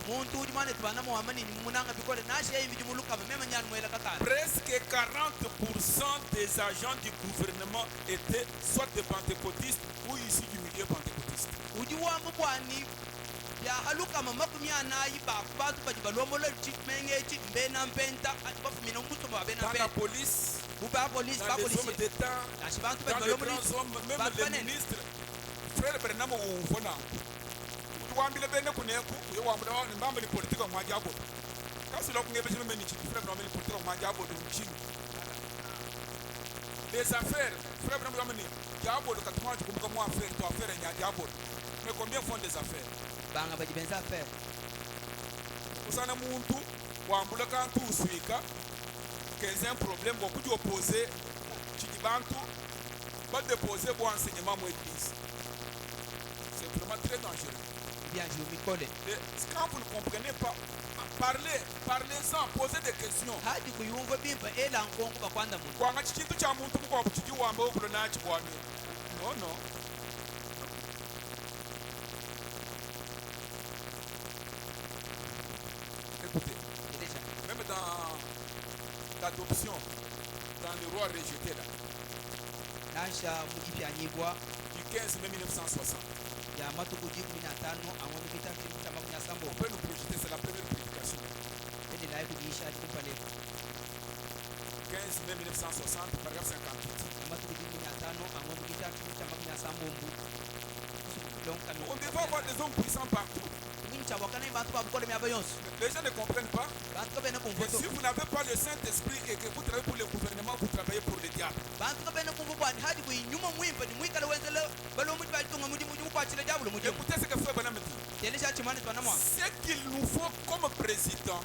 Presque 40% des agents du gouvernement étaient soit des pentecôtistes ou issus du milieu pentecôtiste. Dans la police, Kuba police, dans ba les police. hommes d'État, dans les grands hommes, même les ministres. Frère Bernamo Fona. Wambile bene kuneku, yo wambile wa mbamba ni politika mwajabo. Kasi lo kungebe chino meni chiki, frère Bernamo ni politika mwajabo de mchini. Les affaires, frère Bernamo ni jabo de katuma chukumbuka mwa affaire, to affaire nya jabo. Mais combien font des affaires? Banga ba dibenza affaire. Usana muntu wambule kantu uswika. Qu'est-ce un problème beaucoup d'opposer Chidibantu va déposer pour enseignement mon église. C'est vraiment très dangereux. Bien, je me connais. Et quand vous ne comprenez pas, parlez-en, posez des questions. Hadi kuyumva bimba ela nkongo bakwanda muntu. Kwanga chikintu cha muntu kwa kuchiji wamba okulo nachi bwana. Non. Écoutez, même dans l'adoption, dans le roi rejeté là, Nasha mujipyanyibwa du 15 mai 1960. ya matuku 15 amwe bitatu kama kunyasambo. On peut nous projeter, c'est la première prédication. Ende la kudisha kupale 15 mai 1960, paragraphe 58. matuku 15 amwe bitatu kama kunyasambo mbu. On devait avoir des hommes puissants partout. Les gens ne comprennent pas. Et si vous n'avez pas le Saint-Esprit et que vous travaillez pour le gouvernement, vous travaillez pour le diable. Écoutez ce que Frère Branham dit. Ce qu'il nous faut comme président,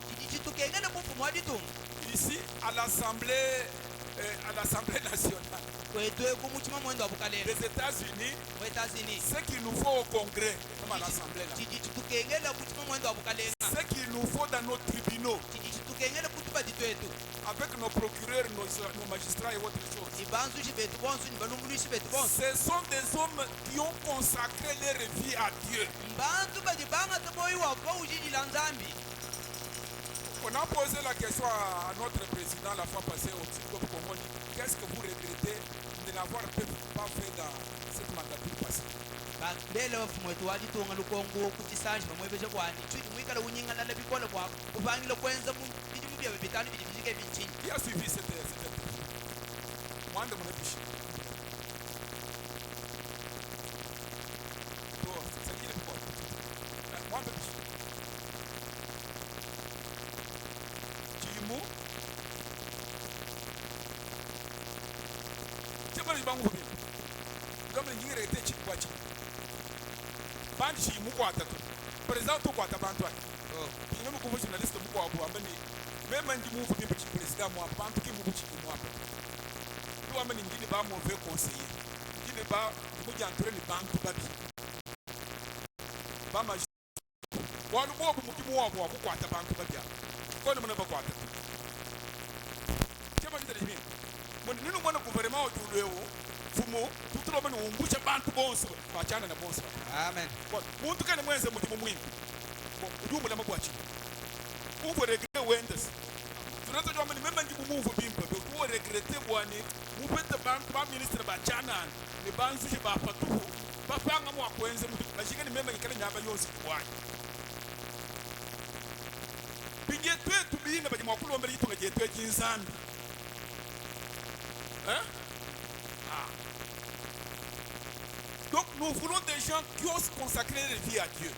ici à l'Assemblée nationale des États-Unis, ce qu'il nous faut au Congrès, comme à l'Assemblée là, ce qu'il nous faut dans nos tribunaux, avec nos procureurs, nos magistrats et autres choses, ce sont des hommes qui ont consacré leur vie à Dieu. On a posé la question à notre président la fois passée au Tiko Komoni. Qu'est-ce que vous regrettez de n'avoir pas fait dans cette mandature passée? Qui a suivi cette moi de mon épiche. C'est qui le pouvoir? Moi de l'épiche. Chimou. Chimou bangu bi. Comme il y a été chikwachi. Bandi chimou kwa tatu. Président to kwa tabantwa. Il y a beaucoup de journalistes qui ont été même si vous avez un président, moi, je pense que vous avez un mauvais conseiller. Il n'y a pas de les banques de Babi. Bama, one more who want to quarter bank of Babia. Go to another quarter. When you want to go out to Leo, Fumo, to throw in which a band to bones, Pachana and Bones. Amen. But who can win some of the win? You will never watch it. Who would regret Wenders? Tu n'as pas même dit move bien peu. Vous regrettez moi ni vous faites le ban ministre Bachana le ban si je pas tout. Pas faire un mois coince. La chienne même qui n'a pas eu aussi quoi. Puis il tu es tout bien mais moi pour l'homme dit tu es tu es insan. Hein? Ah. Donc nous voulons des gens qui osent consacrer leur vie à Dieu.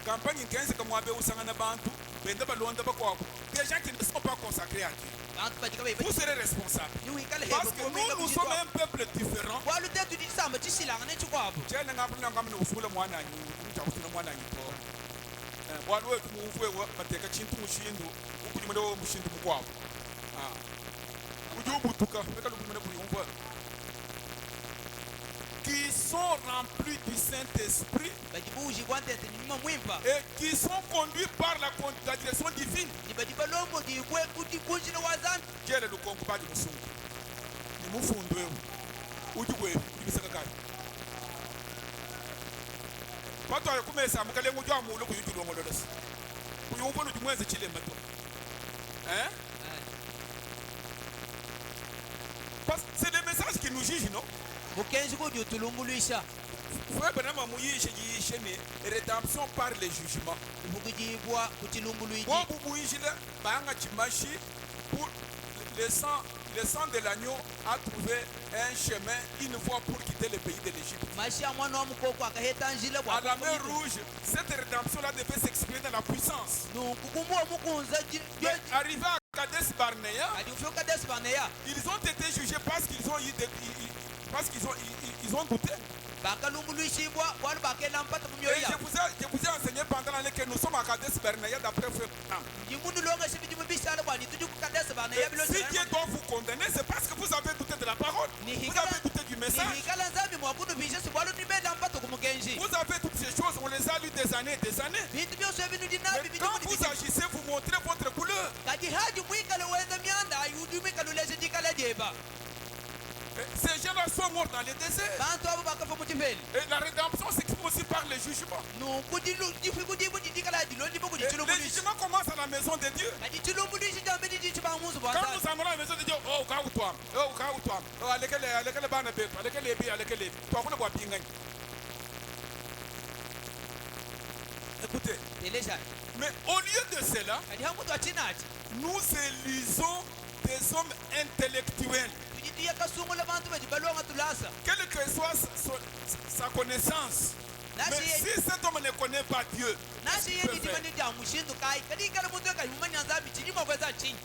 Campagne 15 comme Wabe ou Sangana Bantu, des gens qui ne sont pas consacrés à Dieu. Vous serez responsables. Parce que nous sommes un peuple différent. Qui sont remplis du Saint-Esprit et qui sont conduits par la direction divine. Quel est le combat de Moussou? Il m'a fondé. Où tu veux? Il s'est gagné. Pas toi, comme ça, je vais vous dire que vous avez dit que vous avez dit que vous avez hein? Parce que c'est des messages qui nous jugent, non? frère Branham muyishe yishene rédemption par le jugement. ukujibwa kuchilunguluiji Bon bubuyishile banga chimashi pour le sang de l'agneau a trouvé un chemin une fois pour quitter le pays de l'Égypte. mashi mwana wa mukoko akaheta njile À la mer Rouge, cette rédemption-là devait s'exprimer dans la puissance. nukukumbuwa mukunza Mais arrivé à Kadesh Barnea, adifika desbaneya ils ont été jugés parce qu'ils ont ils ont douté. bakalunguluishibwa wali bakela mpata Et kumyoyo je vous ai enseigné pendant l'année que nous sommes à Kadesh Barnea d'après frère Branham. ndimundu longa shibidi mubishala bwani tujye kukadesbaneya bilo Si Dieu doit vous condamner, c'est parce que vous avez douté de la parole. Vous avez douté du message. nihikala nzambi mwakundu bishe sibwalo nibenda mpata kumugenji Vous avez toutes ces choses, on les a lues des années et des années. bintu byose binu Mais dinabi quand vous agissez, vous montrez votre couleur. kati haji mwikale wenza myanda ayudumikale uleshe jikale jeba Ces gens-là sont morts dans le désert. bantu abo bakafa muchifeli Et la rédemption s'exprime aussi par le jugement. nukujifukujibu jidikala jilo ndibo Et le kujichilumbulishi jugement commence à la maison de Dieu. kati chilumbulishi jambe jichichi bamuzu Quand bwanza nous allons à la maison de Dieu, oh, Kaoutoam, oh, Kaoutoam, oh, alekele bana beto, alekele bi, alekele bi. Toi, vous ne voyez pas. Écoutez, telesha mais au lieu de cela, kati hamutu achinachi nous élisons des hommes intellectuels. tujitiye kasungula bantu bejibalonga tulasa Quelle que soit sa connaissance. Mais si cet homme ne connaît pas Dieu, nashi qu'est-ce ye qu'il peut faire? nidimani ja mushindu kai kati ikala muntu ekayumanya nzambi chinyima kweza chinyi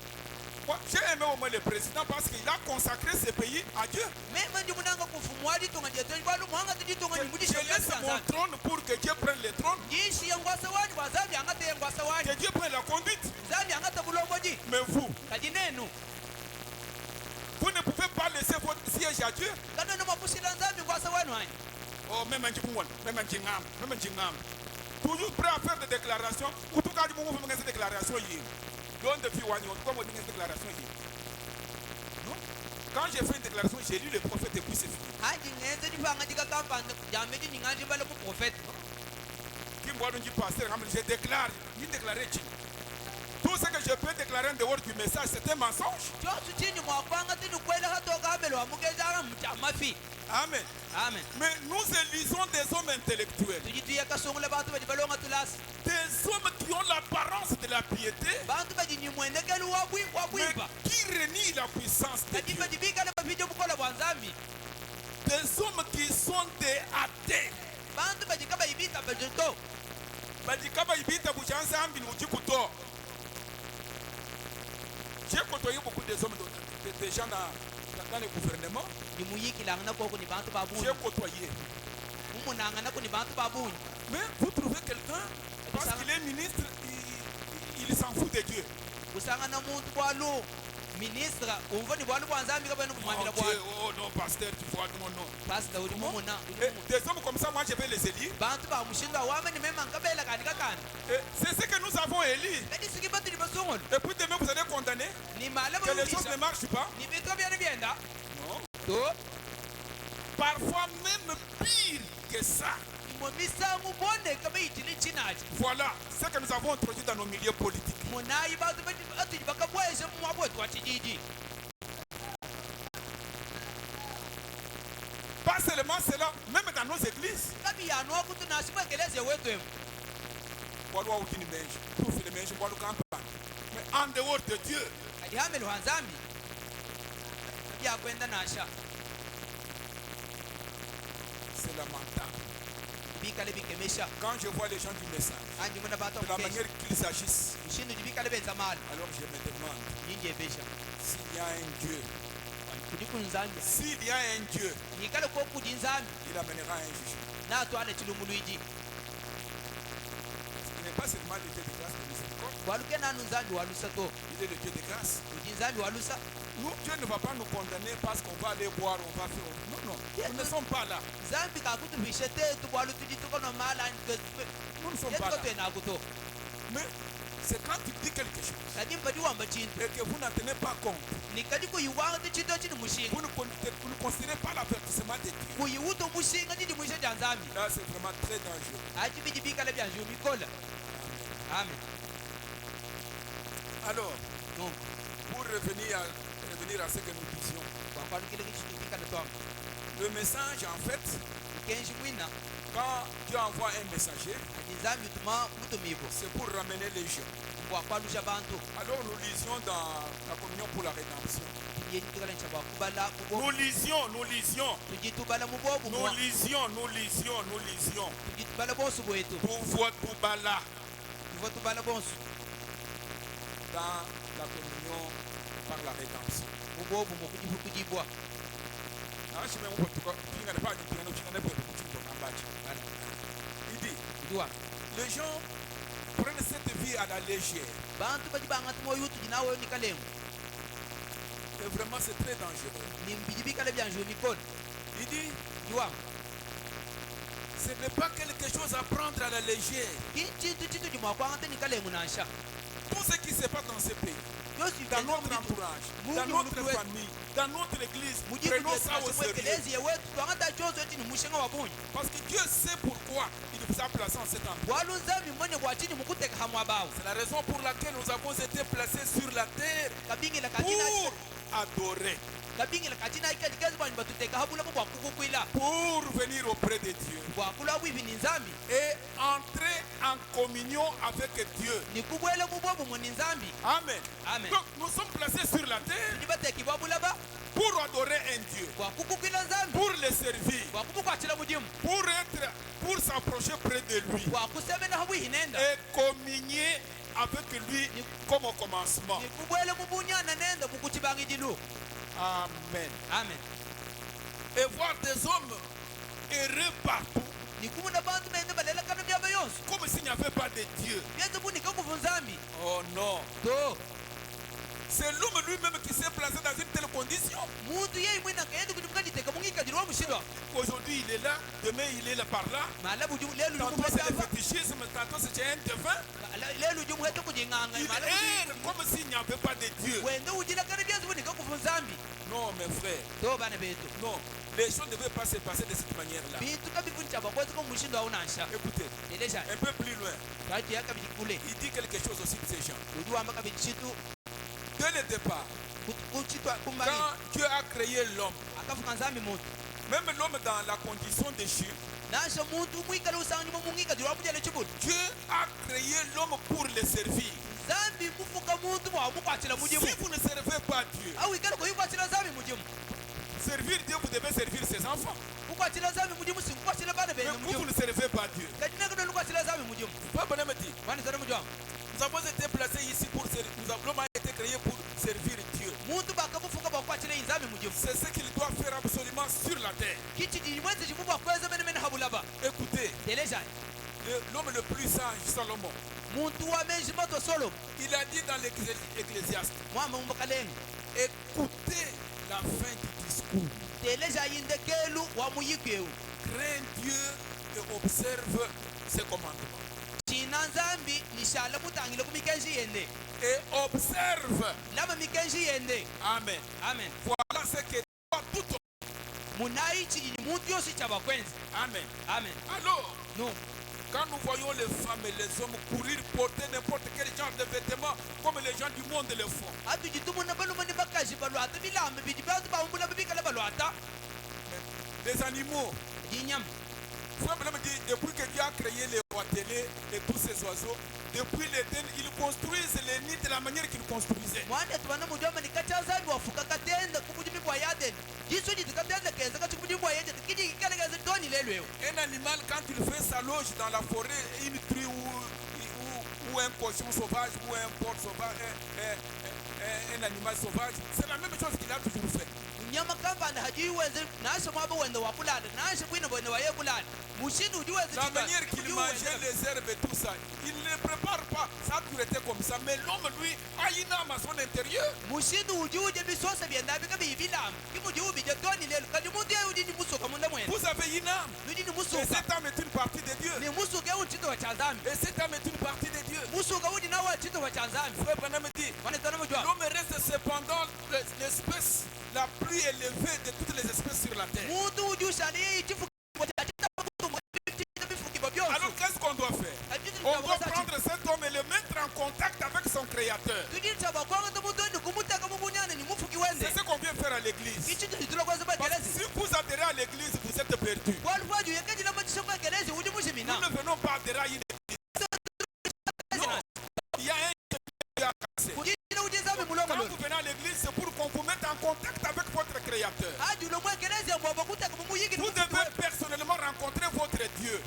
Moi, j'ai aimé au moins le président parce qu'il a consacré ce pays à Dieu. mema ndimunanga kufumwa ditonga jetonyi bwalu muhanga tiditonga Je nyimudisha laisse mon trône pour que Dieu prenne le trône, yishiye ngwasa wani bwazambi angateye ngwasa wani que Dieu prenne la conduite. nzambi angata bulomboji Mais vous, kati nenu vous ne pouvez pas laisser votre siège à Dieu. kanono mwapushila nzambi ngwasa wani hani Oh, même un Djibouan, même un Djingam, même un Djingam. Toujours prêt à faire des déclarations. Ou tout cas, vous faites des déclarations hier. Donc, depuis Wagnon, comment vous faites des déclarations hier? Non? Quand j'ai fait une déclaration, j'ai lu le prophète et puis c'est fini. haji ngenze difanga dikakampanda jambe dininganji bala mu prophète Qui me dit pasteur, je déclare, il déclarait tout ce que je peux déclarer en dehors du message, c'est un mensonge. chosu chinyi mwakwanga tinukwela hatoka abelo wamugezara mchamafi Amen. amen Mais nous élisons des hommes intellectuels, tujitiye kasungula bantu bejibalonga tulasa des hommes qui ont l'apparence de la piété, bantu bejinyimwendekeli mais wabwimba qui renient la puissance de kati Dieu. bejibikale bafije bukola bwa nzambi Des hommes qui sont des athées. bantu bejikaba ibita bejito Badikaba ibita buchanzambi n'ujikuto. J'ai côtoyé beaucoup des hommes, des gens dans le gouvernement. nimuyikilanga nakoko ni bantu babunyi J'ai côtoyé. mumunanga nako ni bantu babunyi Mais vous trouvez quelqu'un, parce qu'il est ministre, il s'en fout de Dieu. kusangana muntu bwalo ministre umva ni bwalu bwa nzambi kabene kumwamira Oh, bwa Dieu, oh non, pasteur, tu vois, non, non. pastor uli mumuna Et des hommes comme ça, moi je vais les élire. bantu ba mushinga wame ni mema nkabela kandi kakani Et c'est ce que nous avons élu. kati sikiba tuli basungolo Et puis demain, vous allez condamner ni mala que les choses balungisa ne marchent pas. ni bintu byane byenda Non. to Parfois même pire que ça. imomisangu boneka bayitini chinachi Voilà ce que nous avons introduit dans nos milieux politiques. munayi bantu batuli bakabwese mumwabwetu wachijiji Pas seulement cela, même dans nos églises. kabi yanu wakutu nasimwekeleze wetwemu Voilà où il neige. Tout fait le neige, voilà campagne. Mais en dehors de Dieu, kadi hamelo ha nzambi byakwenda nasha c'est lamentable. bikale bikemesha Quand je vois les gens du message, anji muna bata de la mukesha manière qu'ils agissent, ushindu bikale benza mali alors je me demande yinje besha s'il y a un Dieu. kudi kunzambi S'il y a un Dieu, yikale ko kudi nzambi il amènera un jugement. natwale chilumuluiji Il n'est pas seulement le Dieu de grâce de miséricorde, waluke nanu nzambi walusa to il est le Dieu de grâce. kudi nzambi walusa Nous, Dieu ne va pas nous condamner parce qu'on va aller boire, on va faire. Non, non, nous ne sommes pas là. nzambi kakutuvishe tetu bwalu tujitukono mala Nous ne sommes pas là. twetwenakuto Mais c'est quand tu dis quelque chose kadi mpadi wamba chintu et que vous n'en tenez pas compte, nikadi kuyiwanga tichito chini mushinga vous ne considérez pas l'avertissement de Dieu. kuyiwuto mushinga chidi mwisha ja nzambi Là, c'est vraiment très dangereux. achi bidi bikale byanju mikola amen Alors, donc pour revenir à ce que nous disions, kwakwanukile kichitu bikale twamba Le message, en fait, kenshi mwina quand Dieu envoie un messager, nzambi utuma mutumivu c'est pour ramener les gens. bwakwalusha bantu Alors nous lisions dans la communion pour la rédemption. tiyenyitukalencha bwakubala Nous lisions. tujitubala mubobu Nous lisions. tujitubala bonsu bwetu Tubala tuvo tubala bonsu dans la communion par la rédemption. mubobu mukujibwa Il dit, idiwa les gens prennent cette vie à la légère. bantu bajibanga tumoyo tujinawo nikalengu Et vraiment c'est très dangereux. nimbijibikale byanjwe mikoni Il dit, idiwa ce n'est pas quelque chose à prendre à la légère. kintu chitu jimwakwanga nikalengu nansha Tout ce qui se passe dans ce pays, yosi dans notre entourage, dans notre famille, dans notre église, prenons ça au sérieux. mujibuekelezi yewetu twangata chozo chini mushenga wabunyi Parce que Dieu sait pourquoi il nous a placés en cet endroit. walunzami mwene bwachini mukuteka hamwa bawo C'est la raison pour laquelle nous avons été placés sur la terre kabingila katina pour adorer, kabingila katina ikalikezi bwanyi batuteka habulamo bwakukukwila pour venir auprès de Dieu bwakula bwibi ni nzambi et entrer en communion avec Dieu. nikubwele mubobu mu ni nzambi Amen. Amen. Donc nous sommes placés sur la terre tujibateki bwabulaba pour adorer un Dieu, bwakukukwila nzambi pour le servir, bwakubukwachila mudimu pour s'approcher près de lui bwakusemenaho bwihinenda et communier avec lui comme au commencement. nikubwele mubunyana nenda mukuchibangijilu Amen. amen Et voir des hommes errer partout nikumuna bantu nende balelakano byaba yonse comme s'il n'y avait pas de Dieu. byeze bunika kuvu nzambi Oh non. to C'est l'homme lui-même qui s'est placé dans une telle condition. muntu yeyi mwina kaende kuti mukaditeka mungikajilwa mushidwa Aujourd'hui il est là, demain il est là par là. malabu lelu Tantôt c'est le fétichisme, tantôt c'est un devin. lelu jumuhete kujinganga Il erre comme s'il n'y avait pas de Dieu. wende ujilakano byeze bunika kuvu nzambi Non mes frères, to bana betu non. Les choses ne devaient pas se passer de cette manière-là. bintu kabivuncha bakwezi ko mushindo aunansha Écoutez, elesha un peu plus loin, kati yakabikule il dit quelque chose aussi de ces gens. udiwamba kabichitu Dès le départ, kuchitwa kumali quand Dieu a créé l'homme, akafuka nzambi muntu même l'homme dans la condition de Dieu, nasha muntu mwikale usanyuma mungikajilwa mujele chibuti Dieu a créé l'homme pour le servir. nzambi kufuka muntu mwamukwachila Si mujimu vous ne servez pas Dieu, awikale kuyikwachila nzambi mujimu servir Dieu, vous devez servir ses enfants. kukwachila nzambi mujimu sinkukwachila bana Mais bene vous, mujimu vous ne servez pas Dieu. katinakano lukwachila nzambi mujimu Papa me dit, mani sana mujimu nous avons été placés ici pour servir. L'homme a été créé pour servir Dieu. muntu bakamufuka bakwachila inzambi mujimu C'est ce qu'il doit faire absolument sur la terre. kichi jimwezi chimu bakweza mene mene habulaba Écoutez, telesha l'homme le plus sage, Salomon, muntu wamenji mato solo il a dit dans l'Ecclésiaste, mwama umbakaleni écoutez la fin du discours. telesha yindekelu wa muyikweu Crains Dieu et observe ses commandements. china nzambi nishala mutangile kumikenji yende Et observe. lama mikenji yende Amen. amen Voilà ce que doit tout. munayi chini muntu yosi chabakwenzi Amen. amen Alors, no quand nous voyons les femmes et les hommes courir, porter n'importe quel genre de vêtements, comme les gens du monde le font, atujitumuna balumani bakaji balwata bilambe bidi bantu baumbula bibikala balwata les animaux, jinyama frère me dit, depuis que Dieu a créé les rois télé et tous ces oiseaux, depuis l'Éden, ils construisent les nids de la manière qu'ils construisaient. mwana tubana mujoma nikachazambi wafuka katenda kubujimi bwa yaden jisu jitikatenda kenza kachikubujimi bwa yaden kiji kikalekeze toni lelweo Un animal, quand il fait sa loge dans la forêt, une truie ou un cochon sauvage ou un porc sauvage, un animal sauvage, c'est la même chose qu'il a toujours fait. nyama kambanda haji wenze nasha mwaba wende wakulada nasha bwina wende wayekulada mushindi uji wenze La manière qu'il mangeait les herbes et tout ça, il ne prépare pas. Ça a toujours été comme ça. Mais l'homme, lui, a une âme à son intérieur. mushindi uji uje bisosa byenda bika bibilam kimuji ubi je toni lelo kadi muntu ye uji ni musuka munda mwene Vous avez une âme. uji ni Et musuka cette âme est une partie de Dieu. ni musuka unchito wa chanzambi Et cette âme est une partie de Dieu. musuka uji nawa chito wa chanzambi Frère Branham dit, mwana tana mujwa l'homme reste cependant l'espèce la plus élevée de toutes les espèces sur la terre. muntu uji ushali ye chifu Alors qu'est-ce qu'on doit faire? On doit prendre cet homme et le mettre en contact avec son créateur. C'est ce qu'on vient faire à l'église. Parce Si vous adhérez à l'église, vous êtes perdus. Nous ne venons pas dérailler l'église. Non, il y a un qui a cassé. Quand vous venez à l'église, c'est pour qu'on vous mette en contact avec votre créateur. Vous devez personnellement rencontrer votre Dieu.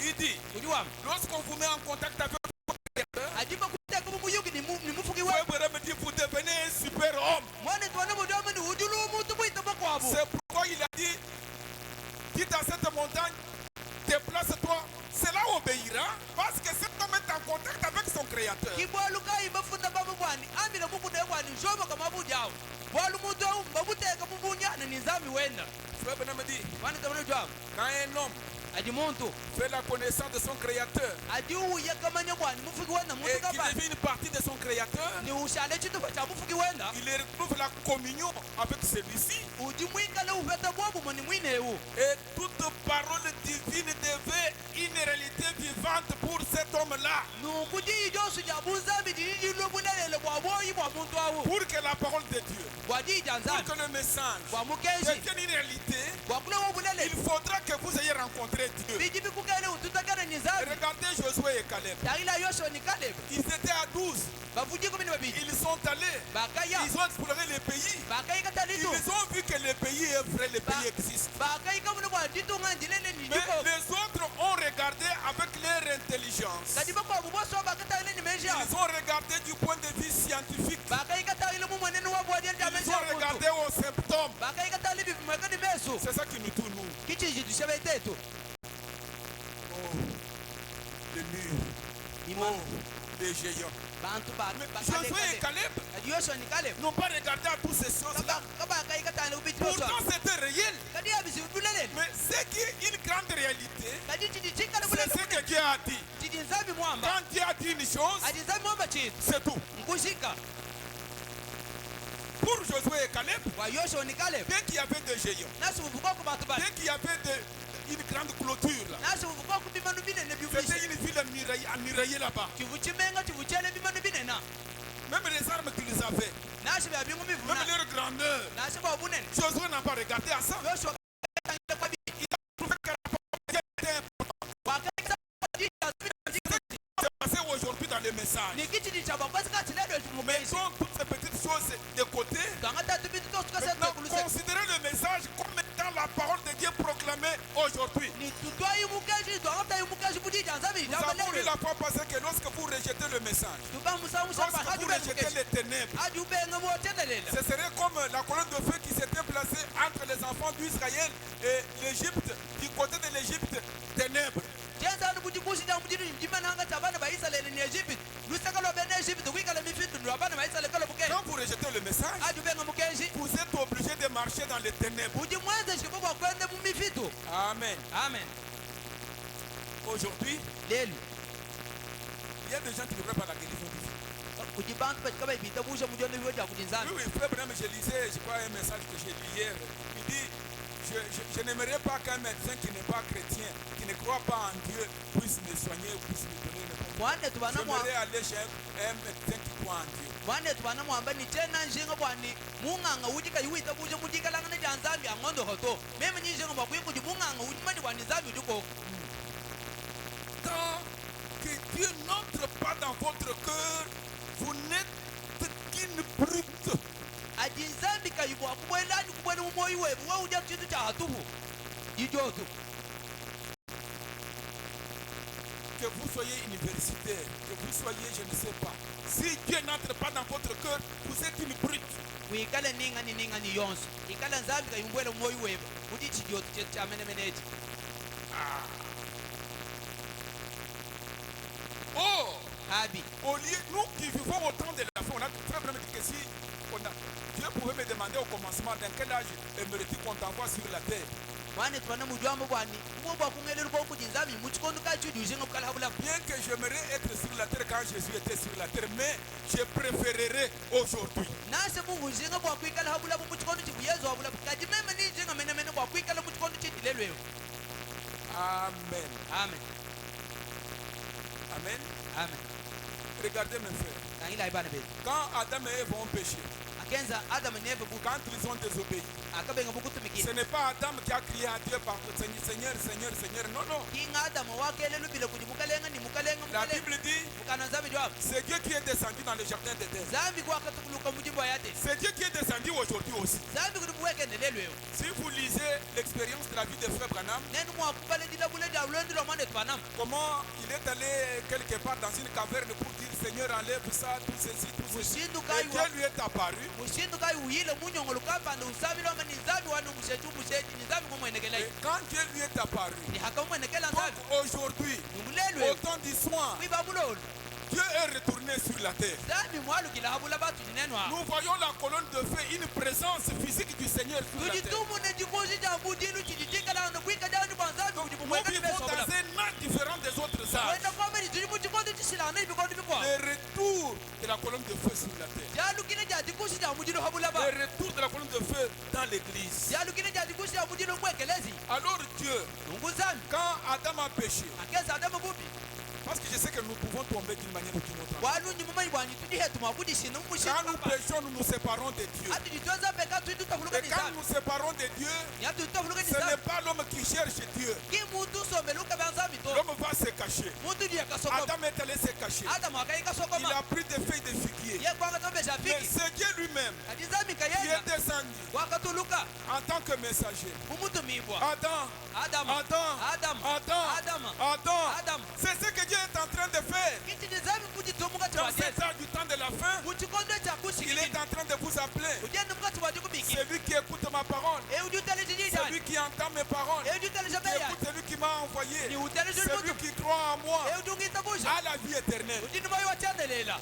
Il dit, lorsqu'on vous met en contact avec votre créateur, vous devenez un super homme. C'est pourquoi il a dit, dites à cette montagne, déplace-toi. Cela obéira parce que cet homme est en contact avec son créateur. Frère Benham dit, quand un homme fait la connaissance de son créateur et qu'il devient une partie de son créateur, il retrouve la communion avec celui-ci. Et toute parole divine devait une réalité vivante pour cet homme-là. Pour que la parole de Dieu, pour que le message devienne une réalité, il faudra que vous ayez rencontré Dieu. Regardez Josué et Caleb. Ils étaient à 12. Ils sont allés. Ils ont exploré les pays. Ils ont vu que le pays est vrai, le pays existe. Mais les autres ont regardé avec leur intelligence. Ils ont regardé du point de vue scientifique. Ils ont regardé aux symptômes. C'est ça qui nous tourne, nous. Oh, les murs. Oh, les géants. Mais Josué et Caleb n'ont pas regardé à toutes ces choses-là. Pourtant, c'était réel. Mais ce qui est une grande réalité, c'est ce que Dieu a dit. Quand Dieu a dit une chose, c'est tout. Pour Josué et Caleb, dès qu'il y avait des géants, dès qu'il y avait une grande clôture là, c'était une ville emmuraillée là-bas. Même les armes qu'ils avaient, même leur grandeur, Josué n'a pas regardé à ça. Il a trouvé que la parole était importante. C'est passé aujourd'hui dans le message. Mettons toutes ces petites choses de côté. Maintenant, considérez le message comme étant la parole de Dieu proclamée aujourd'hui. Nous avons lu la fois passée que lorsque vous rejetez le message, lorsque vous rejetez les ténèbres, ce serait comme la colonne de feu qui s'était placée entre les enfants d'Israël et l'Égypte, du côté de l'Égypte, ténèbres. Quand vous rejetez le message, vous êtes obligé de marcher dans les ténèbres. Amen. Amen. Aujourd'hui, il y a des gens qui ne croient pas la guérison du fils. Oui, frère Branham, je lisais, je crois, un message que j'ai lu hier. Il dit, je n'aimerais pas qu'un médecin qui n'est pas chrétien, qui ne croit pas en Dieu, puisse me soigner ou puisse me donner une réponse. J'aimerais aller chez un médecin qui croit en Dieu. Tant que Dieu n'entre pas dans votre cœur, vous n'êtes qu'une brute. Que vous soyez universitaire, que vous soyez, je ne sais pas. Si Dieu n'entre pas dans votre cœur, vous êtes une brute. Oh, au lieu, nous qui vivons au temps de la fin, on a très vraiment dit que si Dieu pouvait me demander au commencement dans quel âge aimerais-tu qu'on t'envoie sur la terre. Bien que j'aimerais être sur la terre quand Jésus était sur la terre, mais je préférerais aujourd'hui. Amen. Amen. Amen. Amen. Regardez mes frères. Quand Adam et Ève ont péché, akenza adamu neve buku quand ils ont désobéi. akabenga bukutumikira Ce n'est pas Adam qui a crié à Dieu par Seigneur, Seigneur, Seigneur. Non, non. kinga adamu wakele lubile kudi mukalenga ni mukalenga La mukalenga Bible dit, mukana nzambi jwabo c'est Dieu qui est descendu dans le jardin d'Éden. zambi kwakatukuluka mujimbo yate C'est Dieu qui est descendu aujourd'hui aussi. zambi kudi muwekende lelwewo Si vous lisez l'expérience de la vie de Frère Branham, nenu mwakubale dilabule dawulendilo mane twanam comment il est allé quelque part dans une caverne pour dire Seigneur, enlève ça, tout ceci, tout ceci. mushindu Et kai Dieu lui est apparu. mushindu kai uyile munyongolo kapanda usabilo mani nzambi wanu mushetu mushetu ni nzambi Et kumwenekela quand Dieu lui est apparu, ni hakamwenekela donc nzambi aujourd'hui, numulelwe au temps du soir, kwibabulolo Dieu est retourné sur la terre. nzambi mwalukila habula batu ninenwa Nous voyons la colonne de feu, une présence physique du Seigneur sur la terre. tuditumu ne chikosi cha budilu chiditikala kwika jani kwanzambi Donc, kuti nous mumweka vivons dans tibesobola un âge différent des autres âges. wenda kwamene tili mu chikosi chisilana ibikondi bikwa Le retour de la colonne de feu sur la terre. jalukile ja chikosi cha mudilu habula ba Le retour de la colonne de feu dans l'église. jalukile ja chikosi cha mudilu mwekelezi Alors Dieu, mungu nzambi quand Adam a péché, akeza adamu bubi parce que je sais que nous pouvons tomber d'une manière ou d'une autre. walungi mumanyi bwanyi tudihetuma kudishina Quand nous mumushinapa péchons, nous nous séparons de Dieu. ati ditweza peka Et tuitutafuluka quand nizambi nous nous séparons de Dieu, yatu tutafuluka ce n'est nizambi pas l'homme qui cherche Dieu. ki muntu usomeluka bya nzambi to L'homme va se cacher. muntu diyakasokoma Adam est allé se cacher. adamu Il akayikasokoma a pris des feuilles de figuier. ye kwanga tobesha Mais fiki c'est Dieu lui-même ati nzambi qui kayenda est descendu wakatuluka en tant que messager. umutumibwa Adam, adamu Adam, adamu Adam, adamu Adam. adamu C'est ce que Dieu est en train de faire. kiti nizambi kujitumuka Dans tiwajeza cet âge du temps de la fin, muchikondo cha il kushikili est en train de vous appeler. ujende mukati waje kubiki Celui qui écoute ma parole, eujutele celui chijijani qui entend mes paroles, eujutele qui chabeya écoute celui qui m'a envoyé, ni utele celui chilimutu qui croit en moi, eujungita kusha a la vie éternelle. ujini moyo wachandelela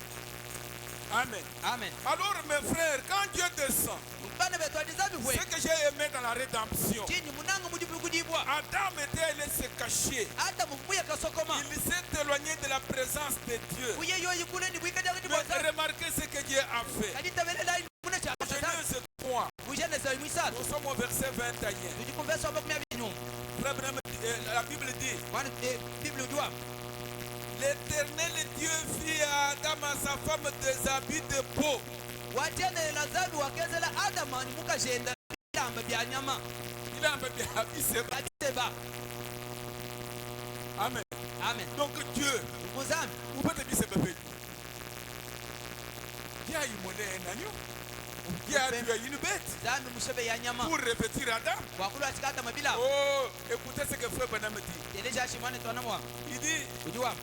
Amen. amen Alors mes frères, quand Dieu descend, bana betu adizambi ce hwe que j'ai aimé dans la rédemption, chini munanga mujibu kudibwa Adam était allé se cacher. adamu muya kasokoma Il s'est éloigné de la présence de Dieu. kuye yoyi kule ni bwikajanga Mais dibwa remarquez ce que Dieu a fait. kaditabelela muna cha Genèse 3, mujeneza imwisatu nous sommes au verset 21. tujikumvesa makumya binu Frère Branham, la Bible dit, kwani biblia ujua l'Éternel Dieu fit à Adam et à sa femme des habits de peau. watendelela nzambi wakezela adamu ani mukajenda bilamba bya nyama Il a un peu bien habillé, c'est vrai. kadiseba Amen. amen Donc Dieu, muzambi vous pouvez dire ce bébé. Dieu a immolé un agneau. Dieu a tué une bête nzambi mushebe ya nyama pour revêtir Adam. wakulu achika adamu bilamba Oh, écoutez ce que Frère Branham dit. teleja shimane twanamwa Il dit, ujua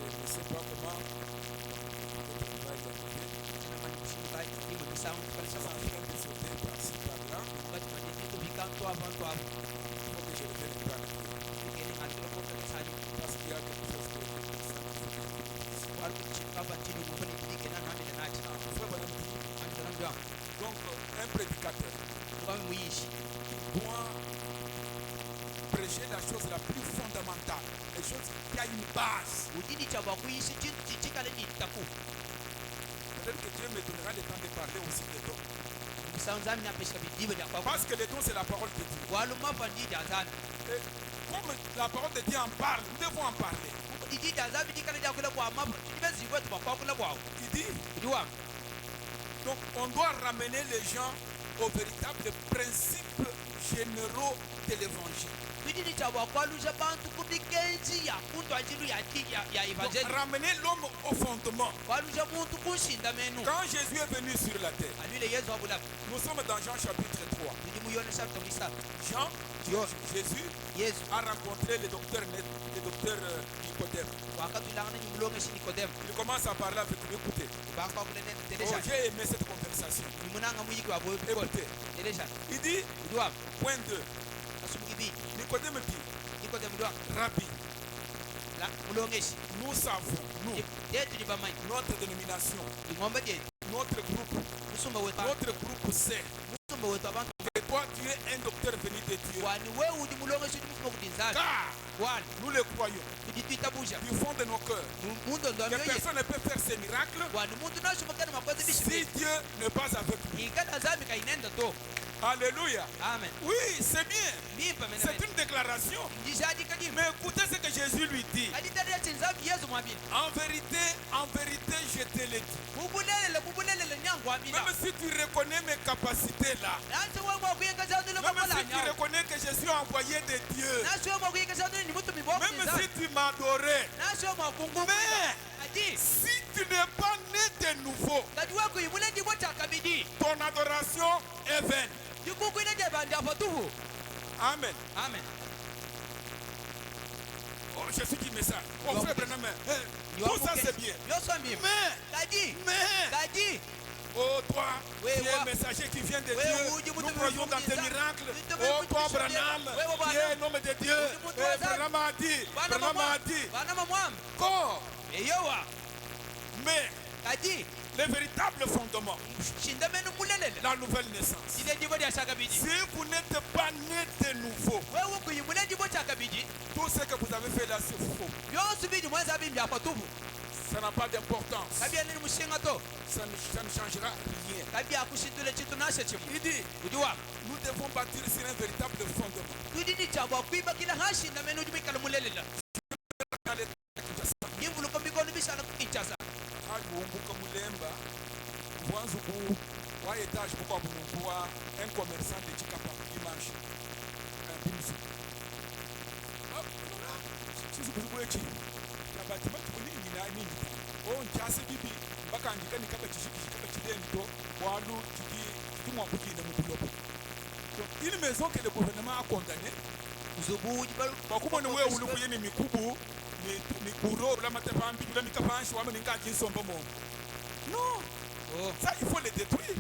je ne sais pas comment votre travail va arriver. namani kushinga imu bisangu tukalisha Ça ba vient de sauter par-ci, par-là. wakati manene tubika to abantu abo Il faut que je revienne un peu à la vie. tukele ngatilo ko kanisani Parce qu'il y a quelque chose que wali kuchika batini kupani kidike na nani na nachi Frère Branham dit, antana mjwa donc un prédicateur tukame muyishi doit prêcher la chose la plus fondamentale, la chose qui a une base. udini cha bakuyishi chintu chichikale ni taku Peut-être que Dieu me donnera le temps de parler aussi des dons. bisangu nzambi napesha bidibo lya kwako Parce que les dons, c'est la parole de Dieu. waluma pandidi azana Et comme la parole de Dieu en parle, nous devons en parler. ididi azabi dikale lya kula kwa mapa tibezi kwetu bakwakula kwawo Il dit, ujua donc on doit ramener les gens aux véritables principes généraux de l'évangile. idini cha bakwalusha bantu kudikenji ya kuntu ajilu ya Donc, evangeli ramener l'homme au fondement. kwalusha muntu kushinda menu Quand Jésus est venu sur la terre, alwile yesu wabulafu nous sommes dans Jean chapitre 3. tujimuyonesha kabisa Jean, Yo. Jésus yesu a rencontré le docteur Nicodème. wakatulangana nyimulongeshi nikodemu Il commence à parler avec lui. Écoutez, bakwakulenene oh, telesha j'ai aimé cette conversation. nimunanga muyiki waboyo tukole Écoutez, telesha il dit, ujua point 2, asumukibi Nicodème dit, nikodemu ujua Rabbi, la mulongeshi nous savons, nous, detu ni bamanyi notre dénomination, ing'ombe detu notre groupe, musumba wetu notre groupe sait musumba wetu abantu que toi tu es un docteur venu de Dieu. wani wewe udi mulongeshi udimusuma kuti nzali Car wani nous le croyons tuditwitabusha du fond de nos cœurs. muntu ndo Que amyoye personne ne peut faire ces miracles wani muntu nashumakana makozi si bishime Dieu n'est pas avec lui. ikana nzambi kainenda to Alléluia. Amen. Oui, c'est bien. C'est une déclaration. Mais écoutez ce que Jésus lui dit. En vérité, je te le dis. Même si tu reconnais mes capacités là. Même si tu reconnais que je suis envoyé de Dieu. Même si tu m'adorais. Mais si tu n'es pas né de nouveau, ton adoration est vaine. Amen. Amen. Oh, je suis qui message. Oh, frère Branham. Tout ça c'est bien. Mais, oh toi, tu es un messager qui vient de Dieu. Nous croyons dans tes miracles. Oh toi, Branham, tu es un homme de Dieu. Branham a dit. Corps. Mais le véritable fondement, la nouvelle naissance. Si vous n'êtes pas né de nouveau, tout ce que vous avez fait là, c'est faux. Ça n'a pas d'importance. Ça ne changera rien. Il dit, nous devons bâtir sur un véritable fondement. Un commerçant de Chikapa qui marche. Une maison que le gouvernement a condamnée. Non, ça il faut le détruire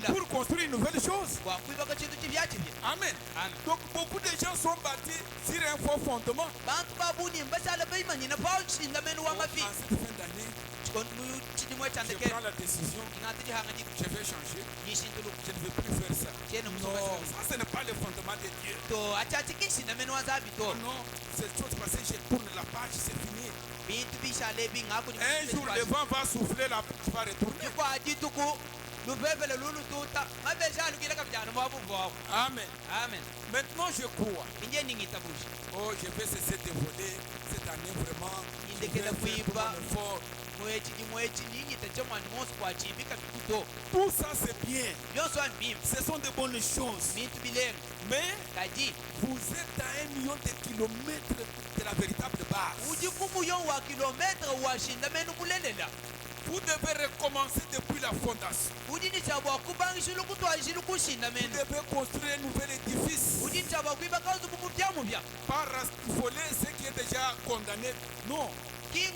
pour construire une nouvelle chose. Amen. Donc beaucoup de gens sont bâtis sur un faux fondement. En cette fin d'année, je prends la décision, je vais changer, je ne veux plus faire ça. Non, ça ce n'est pas le fondement de Dieu. Non, cette chose passée, je tourne la page, c'est fini. Un jour le vent va souffler, la page va retourner. Amen. Maintenant je crois. Oh, je vais cesser de voler cette année vraiment. Je vais faire un effort. Tout ça c'est bien. Ce sont de bonnes choses. Mais vous êtes à 1 million de kilomètres de la véritable base. Vous devez recommencer depuis la fondation. Vous devez construire un nouvel édifice. Pas voler ce qui est déjà condamné. Non. C'est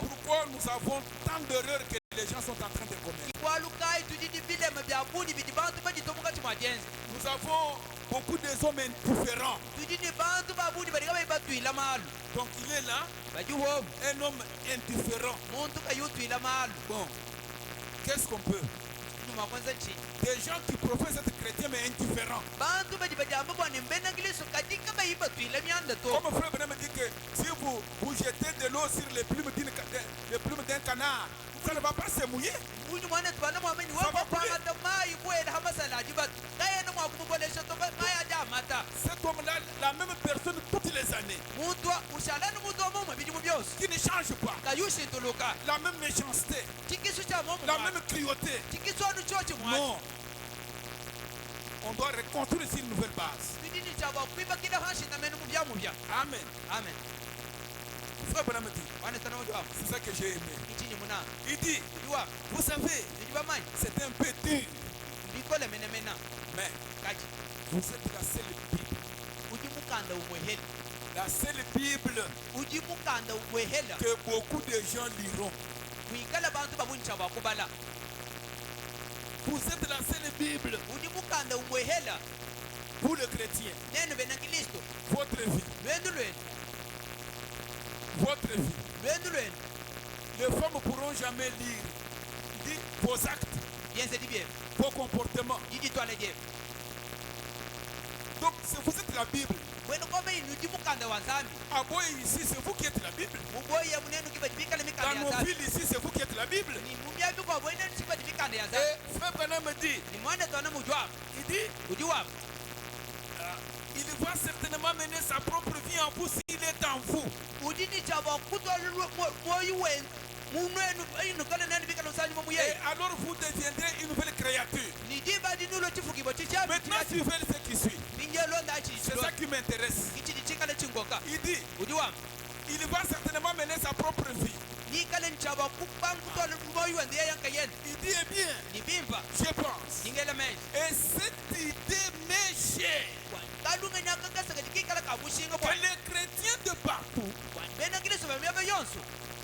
pourquoi nous avons tant d'erreurs que les gens sont en train de commettre. Nous avons beaucoup de hommes indifférents. Donc il est là, un homme indifférent. Bon, qu'est-ce qu'on peut? Des gens qui professent être chrétiens mais indifférents. Comme frère Branham dit que si vous jetez de l'eau sur les plumes d'un canard, ça ne va pas se mouiller. Cet homme-là, la même personne toutes les années, qui ne change pas, la même méchanceté, la même cruauté. Non. On doit reconstruire sur une nouvelle base. Amen. Frère Branham dit, c'est ça que j'ai aimé. Il dit, vous savez, c'est un peu dur. Mais vous êtes la seule Bible. La seule Bible que beaucoup de gens liront. Vous êtes la seule Bible pour le chrétien. Votre vie. Votre vie. Les femmes ne pourront jamais lire. Il dit vos actes, vos comportements. Donc vous êtes la Bible. À Boy ici, c'est vous qui êtes la Bible. Dans nos villes ici, c'est vous qui êtes la Bible. Et frère Branham me dit, il dit, il va certainement mener sa propre vie en vous s'il est en vous. Et alors vous deviendrez une nouvelle créature. Maintenant suivez ce qui suit. C'est ça qui m'intéresse. Il dit, il va certainement mener sa propre vie. Il dit, eh bien, je pense. Et cette idée m'est chère. Que les chrétiens de partout,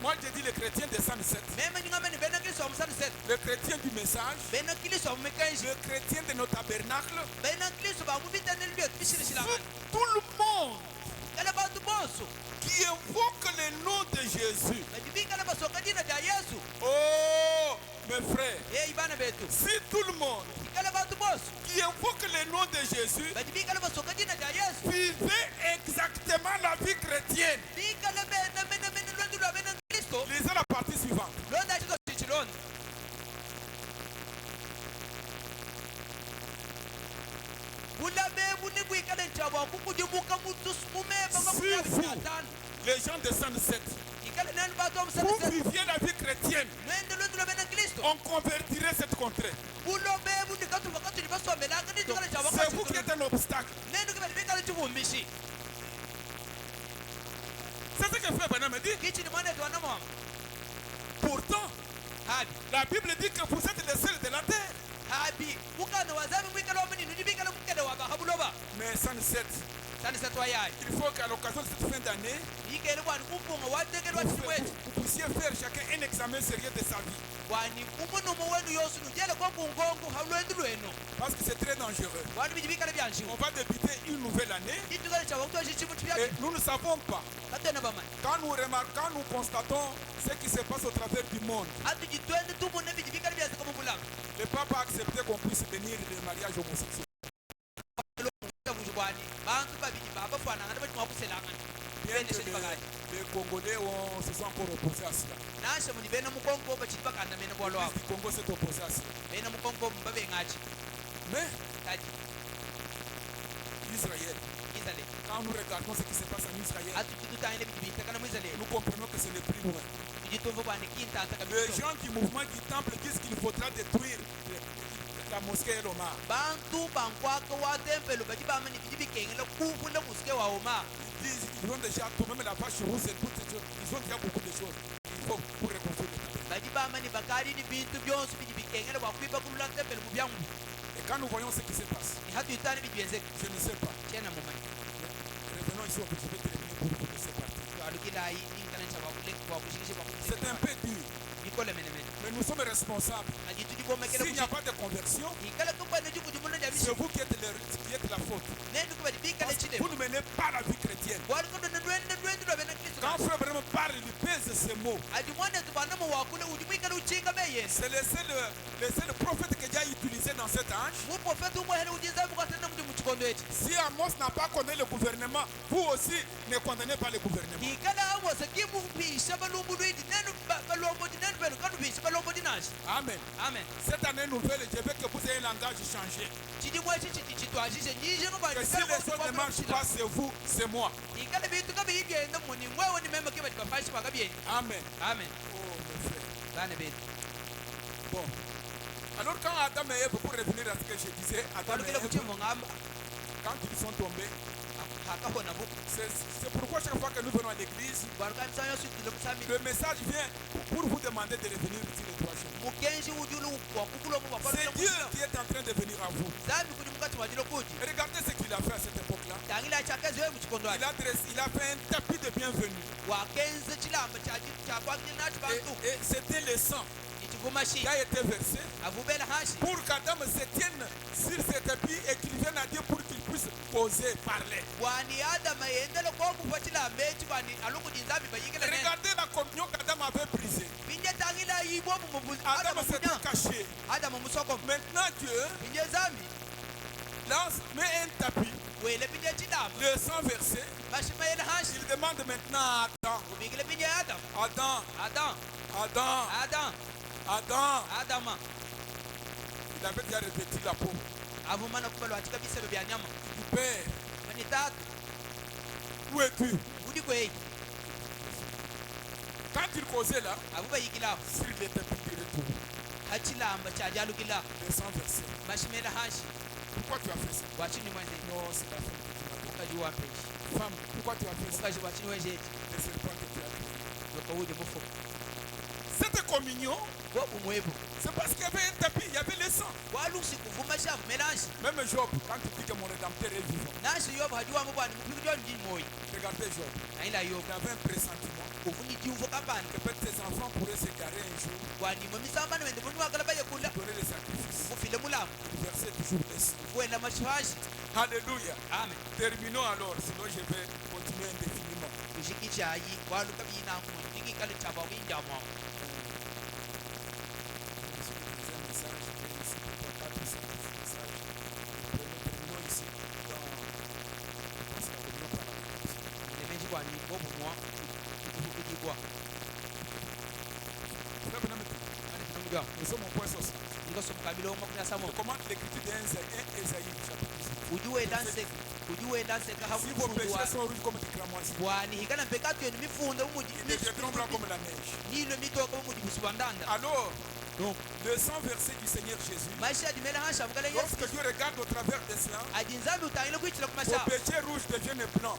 moi je dis les chrétiens des 107, le chrétien du message, le chrétien de nos tabernacles, tout le monde qui invoque le nom de Jésus. Oh, mes frères, si tout le monde qui invoque le nom de Jésus vivait exactement la vie chrétienne, lisez la partie suivante. Si vous, les gens de 107, vous viviez la vie chrétienne, on convertirait cette contrée. C'est vous qui êtes un obstacle. C'est ce que frère Branham dit. Pourtant, la Bible dit que vous êtes les seuls de la terre. Mais 107, il faut qu'à l'occasion de cette fin d'année, vous puissiez faire chacun un examen sérieux de sa vie. Parce que c'est très dangereux. On va débuter une nouvelle année et nous ne savons pas. Quand nous remarquons, quand nous constatons ce qui se passe au travers du monde, le pape a accepté qu'on puisse venir le mariage homosexuel. Bien que les Congolais se sont encore opposés à cela. Le Congo s'est opposé à cela. Mais Israël, quand nous regardons ce qui se passe en Israël, nous comprenons que ce n'est plus loin. Les gens du mouvement du temple disent qu'il faudra détruire la mosquée El Omar. Ils ont déjà tout, même la vache rouge et tout, ils ont déjà beaucoup de choses. Il faut pour reconstruire le temple. Et quand nous voyons ce qui se passe, je ne sais pas. Revenons ici au petit peu terminer pour vous laisser partir. C'est un peu dur. Mais nous sommes responsables. S'il n'y a pas de conversion, c'est vous qui êtes la faute. Parce que vous ne menez pas la vie chrétienne. Quand frère vraiment parle, il pèse ces mots. C'est le seul prophète que Dieu a utilisé dans cet âge. Si Amos n'a pas condamné le gouvernement, vous aussi ne condamnez pas le gouvernement. Amen. Amen. Cette année nouvelle, je veux que vous ayez un langage changé. Que si les choses ne marchent pas, c'est vous, c'est moi. Amen. Amen. Oh, mes frères. Bon. Alors quand Adam et Ève, pour revenir à ce que je disais, Adam et Ève, quand ils sont tombés, c'est pourquoi chaque fois que nous venons à l'église, le message vient pour vous demander de revenir sur les 3 jours. C'est Dieu qui est en train de venir à vous. Et regardez ce qu'il a fait à cette époque-là. Il a fait un tapis de bienvenue. Et c'était le sang qui a été versé pour qu'Adam se tienne sur ce tapis et qu'il vienne à Dieu pour qu'il puisse poser, parler. Regardez la communion qu'Adam avait brisée. Adam s'était caché. Maintenant Dieu lance, met un tapis, le sang versé. Il demande maintenant à Adam, Adam, Il avait déjà revêtu la peau avumana kuba lwatika bisebe bya nyama du Père. mani tata Où es-tu? udi kwei Quand il causait là, avuba yikila sur les tapis de retour, hachilamba chajalukila les 100 versets. mashimela hashi Pourquoi tu as fait ça? wachini mwenze Non, c'est la femme que tu m'as donnée. ukaji wampeshi Femme, pourquoi tu as fait ça? ukaji wachini wenjeji Les serpents que tu as créés. lokawuje mufu Cette communion, bo umwebu c'est parce qu'il y avait un tapis, il y avait le sang. walusi kuvuma shavu melanshi Même Job, quand il dit que mon rédempteur est vivant, nashi yobu hadi wangu bwani mupikijoni jini moyi regardez Job. aila yobu Il avait un pressentiment ufuni jiuvo kapani que peut-être tes enfants pourraient s'égarer un jour, bwani momisambana wende muni wakala bayekula donner les sacrifices. ufile mulamu Verset toujours le sang. ufuenda mashashi Alléluia. amen Terminons alors, sinon je vais continuer indéfiniment. ushikichayi waluka binangu ikikale chaba winjamwa nemenji kwani bobumwa ikikwa ani kunomudwa Nous sommes au point 60. ndikosomukamilo omakunyasamo Comment l'écriture d'Ésaïe chapitre 6. ujuwenda nseka Si vos péchés sont rouges comme des cramoisis, bwani hikana mpekatu yenu mifundo ils deviendront blancs comme la neige. nilo mitoka umuji busibandanda Alors, donc le 100 versets du Seigneur Jésus, maisha adimela hasha mukala yesu lorsque Dieu regarde au travers de cela, adinzambi utangile kuichila vos kumasha péchés rouges deviennent blancs.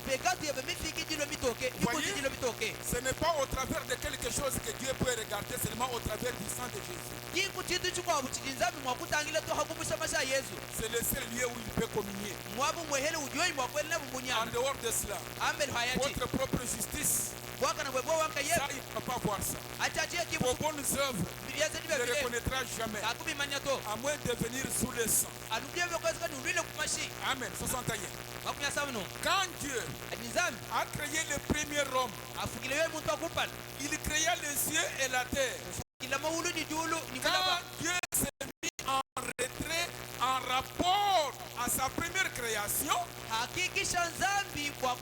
pekatu yebe mifiki jilo mitoke ikuji jilo mitoke Ce n'est pas au travers de quelque chose que Dieu peut regarder, seulement au travers du sang de Jésus. kiku chitu chikwabu chidinzambi mwakutangile tohakumbusha masha yesu C'est le seul lieu où il peut communier. mwabu mwehele ujoyi mwakweli na En mumunyana dehors de cela, ambeli hayati votre propre justice, bwakana bwebwo wanka ça, yesu il ne peut pas voir ça. achachiye kibu Vos bonnes œuvres yese ne dibe les bile reconnaîtra jamais, akubimanya to à moins de venir sous le sang. anubiye bekwezeka nulwile kumashi Amen. 61. makunyasamuno Quand Dieu adinzambi a créé le premier homme, afukile yoyi muntu akupala il créa les cieux et la terre. kila mawulu ni julu ni Quand kulaba Dieu s'est mis en retrait en rapport à sa première création, hakikisha nzambi kwa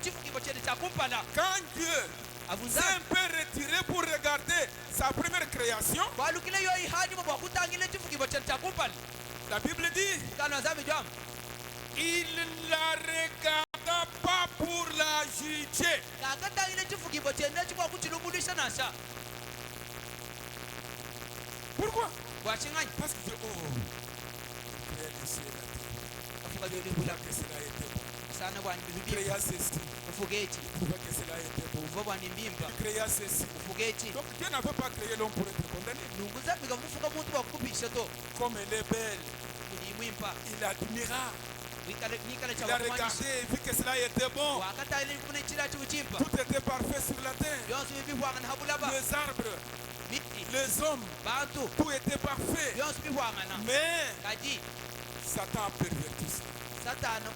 chifukiko chene cha kupala quand Dieu s'est avunzambi un peu retiré pour regarder sa première création, walukile yoyi hanyuma bwakutangile chifukiko chene cha kupala la Bible dit, kana nzambi jwamu il ne la regarda pas pour la juger. kakatangile chifukiko chene chikwakuchilumulisha nasha Pourquoi? bwaching'anya Parce que Dieu, oh, il créa les cieux et la terre. afuka Il vyolibula trouvait que cela était bon. sana bwani Il bibibi créa ceci. ufuka eki Il trouvait que cela était bon. uva bwani mbimba Il créa ceci. ufuka eki Donc Dieu n'avait pas créé l'homme pour être condamné. nungu zambi kamufuka muntu bwakukupisha to Comme elle est belle, mulimwimpa il admira. nikale Il a chawakumanyisha regardé et vu que cela était bon. wakatangile kufuna chila chikuchimpa Tout était parfait sur la terre. byonse bibihwangana habulaba Les arbres, miti les hommes, bantu tout était parfait. byonse bihwangana Mais kaji Satan a perverti ça. satana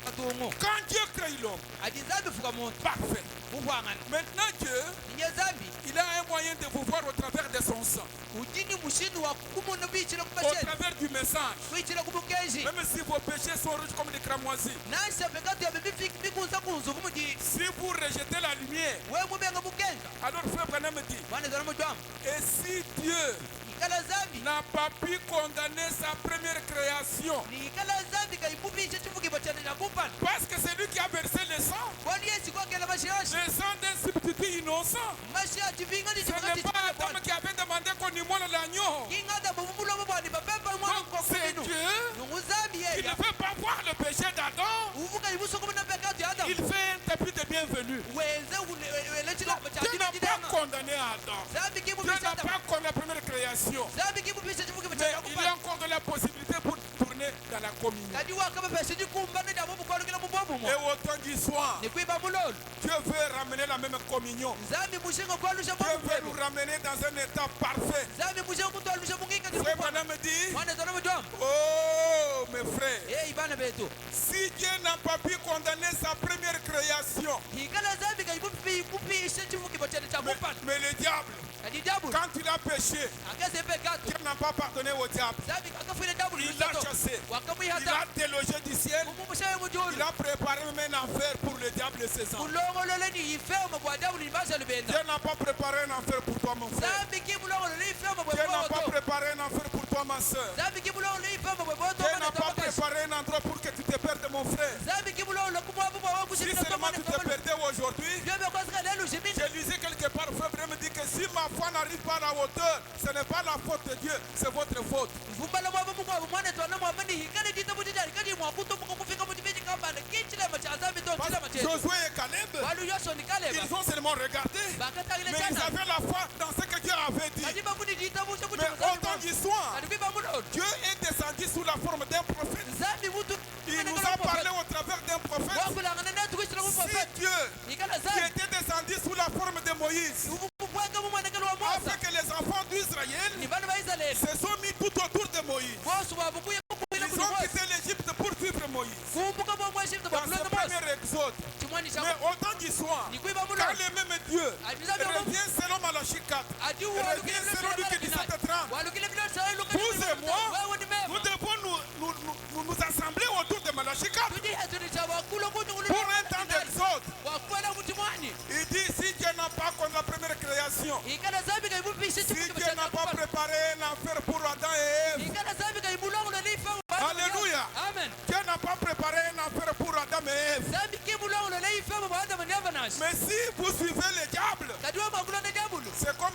katungu Quand Dieu crée l'homme, ati nzambi fuka muntu parfait. buhwangana Maintenant Dieu, ninye nzambi il a un moyen de vous voir au travers de son sang, ujini mushini wa kumuno bichile au kumasheni travers du message. bichile kumukeji Même si vos péchés sont rouges comme des cramoisis, nasha pekatu yabe bikunza kunzuvu muji si vous rejetez la lumière, we mubenga mukenga alors frère Branham dit, mwanezana mujwamu et si Dieu ikala nzambi n'a pas pu condamner sa première création, ni ikala nzambi kaipupisha chifukipo chene chakupana parce que c'est lui qui a versé le sang, kwani yesi kwakela mashiashi le sang d'un substitut innocent. mashiachi vingani Ce n'est pas Adam qui avait demandé qu'on immole l'agneau. ingada bumubulo bwani bapemba mwana Donc c'est kokubinu Dieu nungu nzambi qui ne yeya veut pas voir le péché d'Adam. uvuka ibusukumu na pekatu ya adamu Il fait un tapis de bienvenue. wenze wele chilapo cha Dieu n'a jina pas jidanga condamné Adam. nzambi Dieu kibupisha n'a adamu pas condamné la première création. nzambi kibupisha chifukipo Mais cha il y a chakupana encore de la possibilité pour tourner dans la communion. kadi wakabapesha chikumba nedamu bukolukila mubobumo Et au temps du soir, ni kuiba mulolo Dieu veut ramener la même communion. nzambi mushinga kwalusha Dieu veut nous bobukwenu ramener dans un état parfait. nzambi mushinga kutwalusha munginga Frère chikupana Branham dit, mwanezana mujwamu oh mes frères, ibana betu si Dieu n'a pas pu condamner sa première création, ikala nzambi kaipupisha chifukipo chene chakupana mais le diable, kadi jabu quand il a péché, akeze pekatu Dieu n'a pas pardonné au diable. nzambi akafile jabu Il l'a chassé. Il wakamwihata a délogé du ciel. umumushaye mujulu Il a préparé même un enfer pour le diable et ses anges. ulongolole ni ifeoma bwa jabu libasha lubenda Dieu n'a pas préparé un enfer pour toi, mon frère. nzambi kimulongolole ifeoma bwa Dieu n'a pas bwoto préparé un enfer pour toi, toi, ma soeur. Zambi kibulo ulifa baba boto Dieu mwana n'a pas toka. préparé un endroit pour que tu te perdes, mon frère. Zambi kibulo lokumo baba wangu Si shimina seulement toka tu te perdais aujourd'hui, Dieu me kwasika lelo shimina. je lisais quelque part, frère me dit que si ma foi n'arrive pas à la hauteur, ce n'est pas la faute de Dieu, c'est votre faute. Vumbala mwa mungu wa mwana twana mwa mani hikani dita butija hikani mwa kuto muko kufika mutibiji kamba na kichile macha zambi to chile macha. Josué et Caleb, Walu Yoshua ni Caleb. ils ont seulement regardé, Bakata ile mais ils chana. avaient la foi dans ce que Dieu avait dit. Kadiba kuni dita busha kucha. Mais autant d'histoire, Kadiba muno. Dieu est descendu sous la forme d'un prophète. Zambi mutu. Il nous a parlé au travers d'un prophète. Wakula ngana tukushila mu Si prophet. Dieu Ikala qui zambi. était descendu sous la forme de Moïse, Ubwanga mu mwana kalwa afin Musa. que les enfants d'Israël Ni bana ba Israel. se sont mis tout autour de Moïse. Bosu babukuye kukuila Ils kuli ont Mose. quitté l'Égypte pour suivre Moïse. Kumbuka bwa mwa Egypt Dans bakula ce na Mose. premier exode. Chimwani cha Mais autant d'histoire, ni kuiba muno. quand le même Dieu Abiza bya revient selon Malachie 4, Adi revient selon Luc 17:30, walukile vile sawa luka. vous et moi, Wewe ni nous mema. devons nous assembler autour de Malachie 4 Tuje hatuni cha wakula kutu ulu. pour un temps d'exode. Wakwala kutimwani. Il dit si Dieu n'a pas contre la première création, Ikala zambi kai bupisha si Dieu n'a pas préparé un enfer pour Adam et Ève, Ikala zambi kai bulongo na lifa. Alléluia. Amen. Dieu n'a pas préparé un enfer pour Adam et Ève. Zambi kibulongo na lifa baba Adam ni Avanas. Mais si vous suivez le diable, Kadua makula na diabulu. c'est comme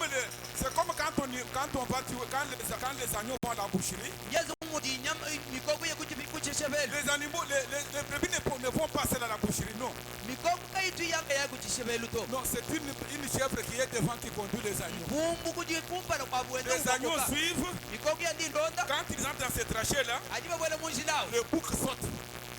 quand on va tuer, quand les agneaux vont à la boucherie, Yesu mudi nyam mikoko ya kuchishebele. les animaux, les brebis ne vont pas seul à la boucherie, non. Mikoko kaitu yanga ya kuchishebele to. Non, c'est une chèvre qui est devant qui conduit les agneaux. Bumbu kujikumpa na kwa bwenda. Les agneaux suivent. Mikoko ya ndonda. Quand ils entrent dans ces trachées-là, Ajiba bwela munjilao. le bouc saute.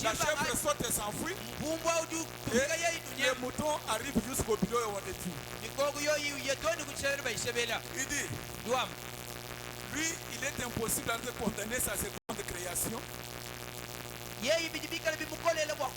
La chèvre saute et s'enfuit. Bumbu au du Et kufika ya les moutons arrivent jusqu'au bilot et on les tue. Mikoko yo yetoni kuchishebele ba ishebela. Il dit, Duam. lui, il est impossible de condamner sa seconde création. Yeye bidibika bimukolela kwa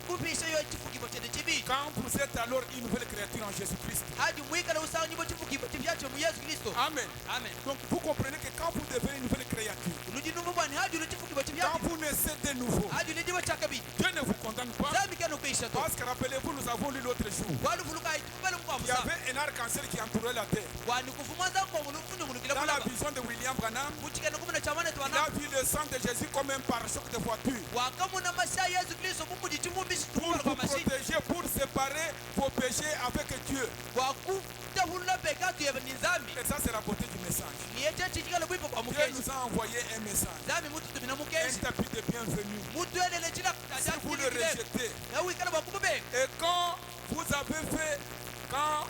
kupisha yo chifukibo chede chibi. Quand vous êtes alors une nouvelle créature en Jésus-Christ. Hadi mwikala usawa nyimbo chifukibo chibyacho mu Yesu Kristo. Amen. Amen. Donc vous comprenez que quand vous devenez une nouvelle créature, Uludi numbu bwani hadi ule chifukibo quand chibyacho. vous naissez de nouveau, Hadi ule jibo chakabidi. Dieu ne vous condamne pas. Zambi kanu kuisha to. Parce que rappelez-vous, nous avons lu l'autre jour. Walu fuluka itubele mkwa Il y musa. avait un arc-en-ciel qui entourait la terre. Wani kufumanza kwa mulufundu mulukila Dans la mulaba. vision de William Branham, Kuchikana kumuna chamane il twana. a vu le sang de Jésus comme un pare-choc de voiture. Wakamuna masha Yesu Kristo mungu jichumumbishi Pour tukula vous kwa mashi. protéger, pour séparer vos péchés avec Dieu. Wakuta hulula pekatu ya nizami. Et ça, c'est la beauté du message. Niyeche chikala bwipo kwa Dieu mukeshi. nous a envoyé un message. Zami mutu tubina Un mukeshi. tapis de bienvenue. Mutu elele chila Si vous le rejetez, na wikala bakubebe. et quand vous avez fait, quand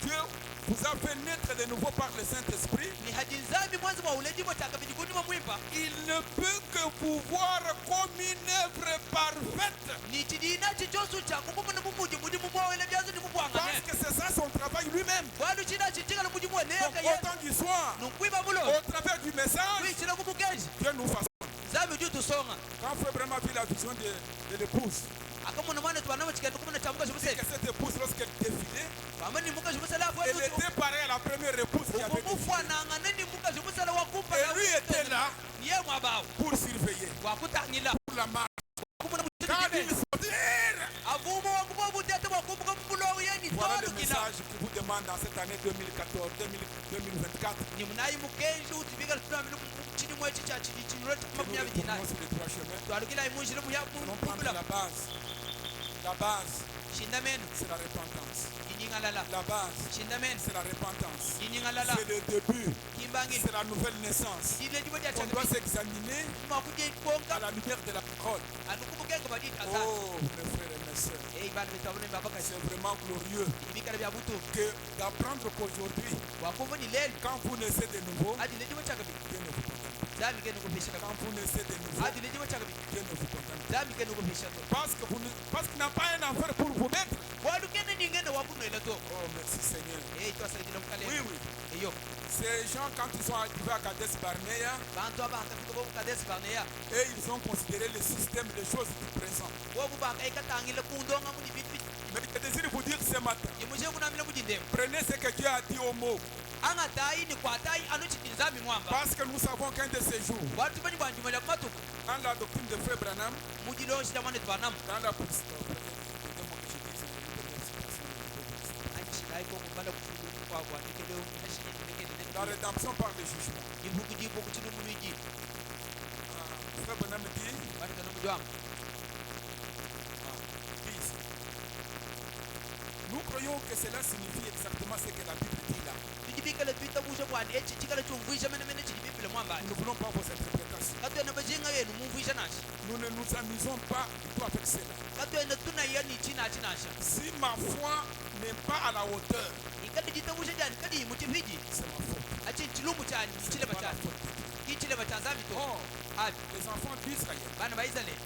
Dieu vous a fait naître de nouveau par le Saint-Esprit, Ni hajinzami mwanzo wa ulejibo chakabidi kutuma mwimba. il ne peut que vous voir comme une œuvre parfaite. Ni chidina chichosu changu kumuna mumuji mudi mumwa ele byazo ni Parce mubwangane. que c'est ça son travail lui-même. Walu chida chichika muji mwa Donc neka ye. autant du soir, Nungwiba mulo. au travers du message, Kuichila kumukeshi. Dieu nous façonne. Zami uju tusonga. Quand Frère Branham a vu la vision de l'épouse, Akamuna mwana twana mchikana kumuna chamuka que shumuse. cette épouse, lorsqu'elle défilait, Amani muka shumuse la elle était pareille à la première épouse qui avait défilé. Mufwa na nganeni muka shumuse la wakumpa. Et lui était là Niye mwabao. pour surveiller, Wakutangila. pour la marche. Kumuna Quand mchikana. il sortait, Avumo wakubo butete wakumbuka mbulo yeni voilà le tolu kina. message qui vous demande dans cette année 2024. Ni munayi mukenji utibika tuna chini mwechi cha chini chini rote Que nous mabnya bidina. retournons sur les trois chemins. Twalukila imunjire mu ya Nous allons prendre la base. La base, shinda menu c'est la repentance. inyingalala La base, shinda menu c'est la repentance. inyingalala C'est le début. kimbangili C'est la nouvelle naissance. ile jibo cha On doit chakabidi s'examiner makuje à konga la lumière de la parole. anukumbukenga badita asa Oh, mes frères et mes sœurs, bana bitabone babaka c'est vraiment glorieux ibikala bya butu que d'apprendre qu'aujourd'hui, wakumva ni leli quand vous naissez de nouveau, adi le jibo chakabidi Dieu ne vous condamne pas. dami kenu kupisha Quand vous naissez de nouveau, adi le jibo chakabidi Dieu ne vous condamne pas. dami kenu kupisha Parce qu'il n'a pas un enfer pour vous mettre. walu kene ningene wakuno ile to Oh, merci Seigneur. twasaidila mukale Oui, oui. eyo Ces gens, quand ils sont arrivés à Kadesh Barnea, bantu abakafika bo kadesi barneya et ils ont considéré le système des choses du présent. wobu bakaikatangile kundonga mudi bitu Mais je désire vous dire ce matin, imuje kunamile mujindemo prenez ce que Dieu a dit au mot. angatai ni kwatai anochitizami mwamba Parce que nous savons qu'un de ces jours, watu bani bwanjumela kumatuku dans la doctrine de Frère Branham, mujilonshila mwane twanamu dans la anchikaiko kumbala kwakwanikele La rédemption par le jugement. Frère Bonham dit, nous croyons que cela signifie exactement ce que la Bible dit là. Nous ne voulons pas vos interprétations. Nous ne nous amusons pas du tout avec cela. Si ma foi n'est pas à la hauteur, c'est ma faute. Oh, les enfants d'Israël,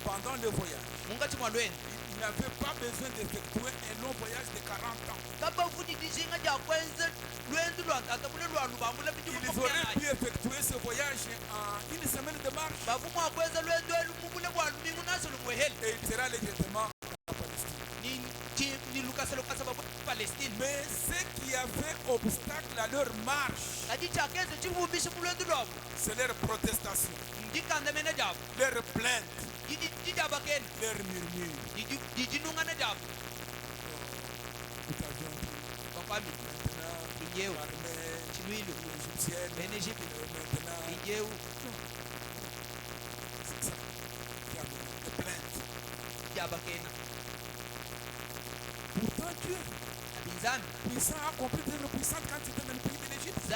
pendant le voyage, ils n'avaient pas besoin d'effectuer un long voyage de 40 ans. Ils auraient pu effectuer ce voyage en une semaine de marche. Et ils seraient allés directement à Palestine. Mais ce qui a fait obstacle à leur marche, c'est leur protestation, leur plainte, leur murmure. Pourtant Dieu, puissant, a compris d'être puissant quand il était dans le pays de l'Égypte. Et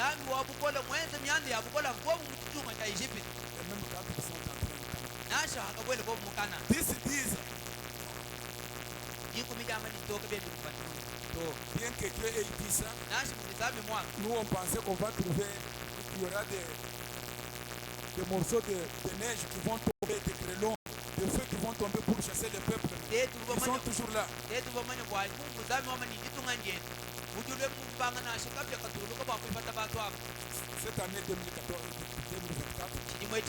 même quand ils sont entrés en Canaan. Disent, bien que Dieu ait dit ça, nous on pensait qu'on va trouver, qu'il y aura des morceaux de neige qui vont tomber, des grêlons, des feux qui vont tomber pour chasser le peuple. Ils sont toujours là. Cette année 2024, le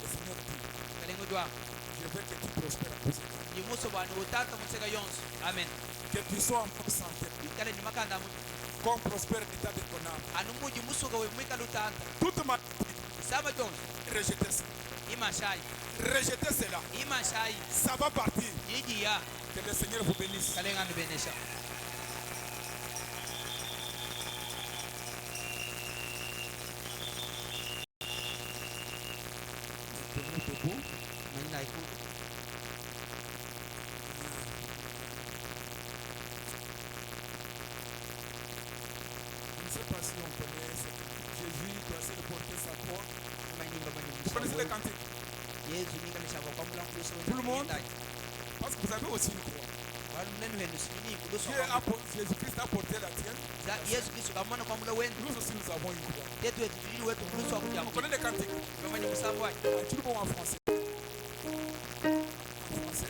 Seigneur dit, je veux que tu prospères à cause de ça. Amen. Que tu sois en bonne santé. Qu'on prospère l'état de ton âme. Toute ma vie, rejetez ça. Rejetez cela. Ça va partir. Que le Seigneur vous bénisse. Je ne sais pas si on connaît ce Jésus doit se porter sa croix. Vous connaissez les cantiques? Tout le monde? Parce que vous avez aussi une croix. Jésus-Christ a porté la tienne. Nous aussi nous avons une croix. Vous connaissez les cantiques? Tout le monde en français. En français?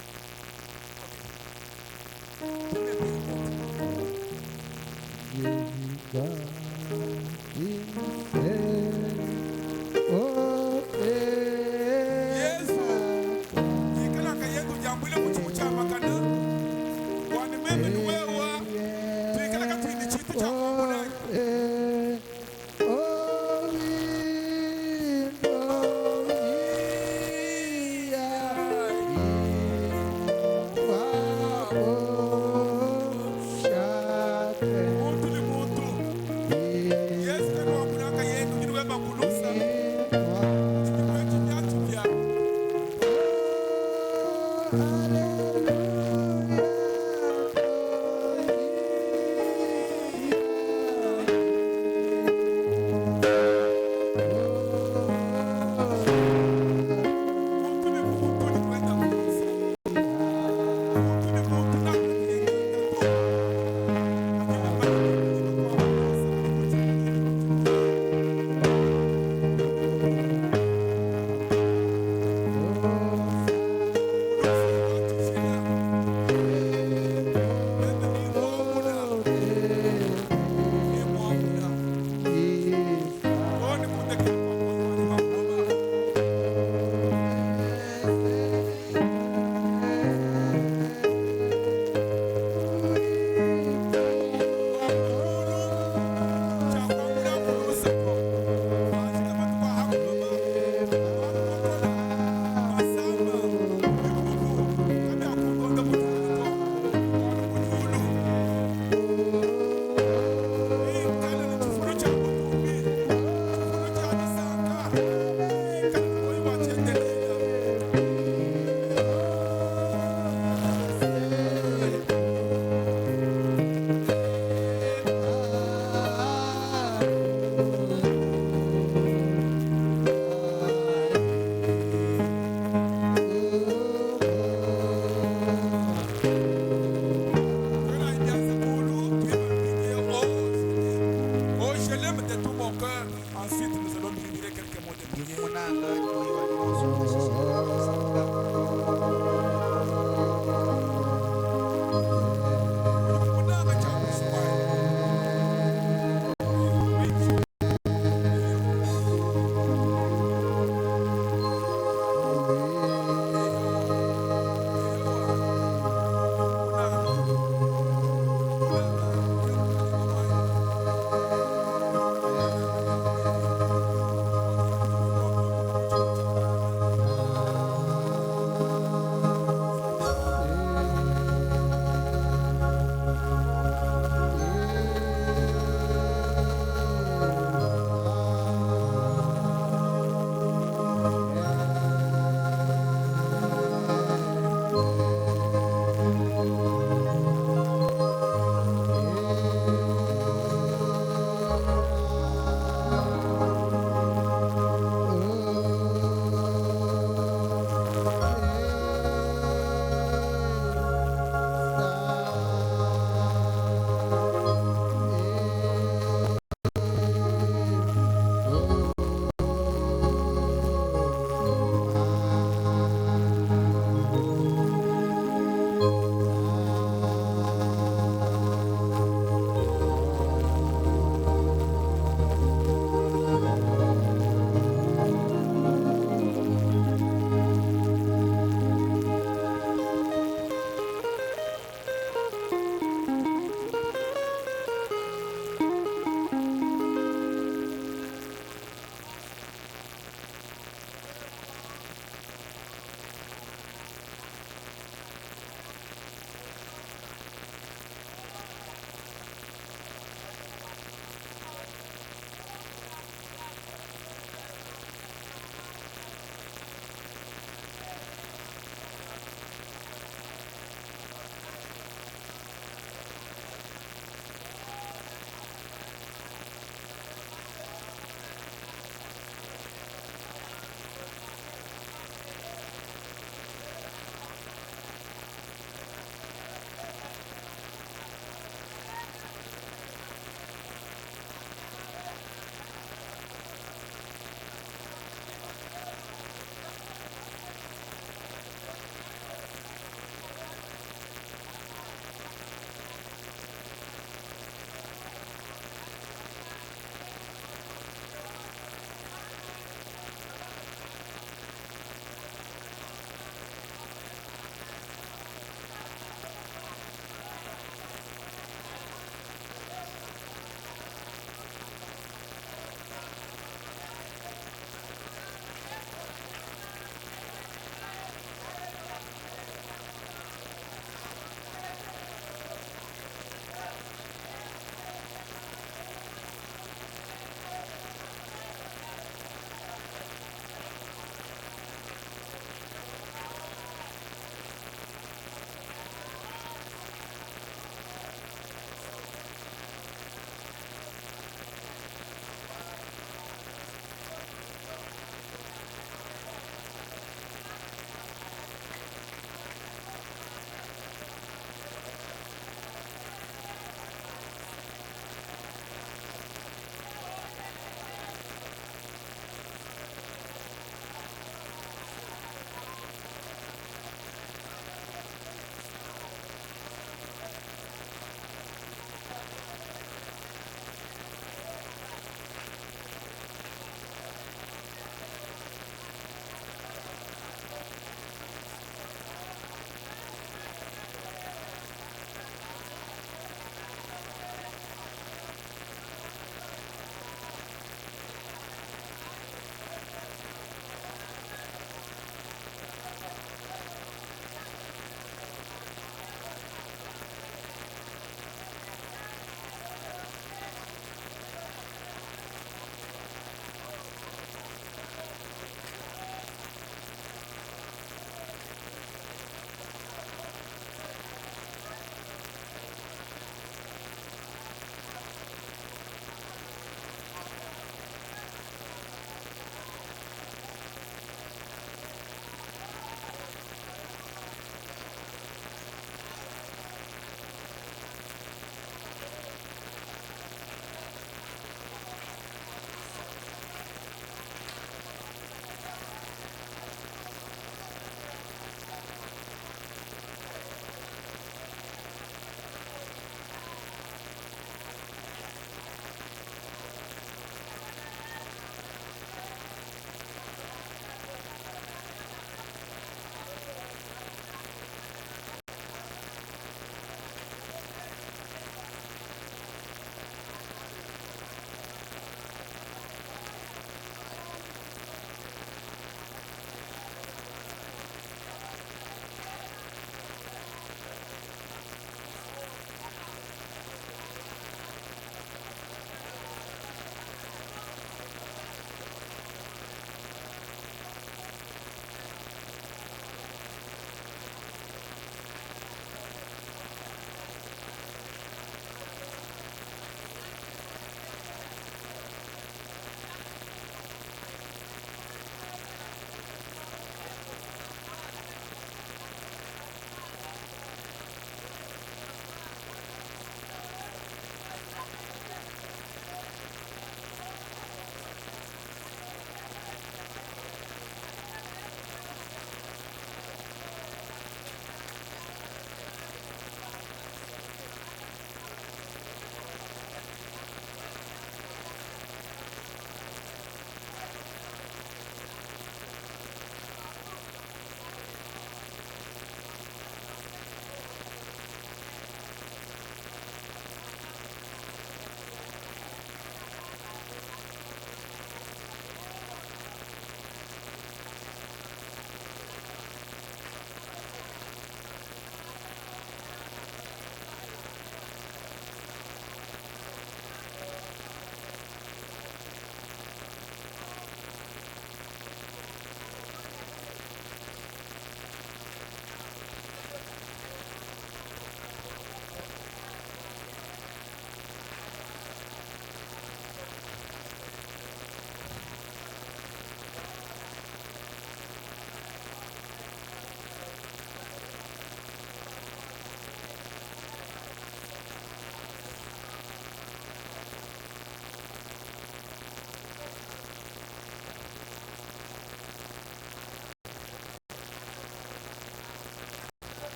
mon cœur. Ensuite, nous allons murmurer quelques mots de prière.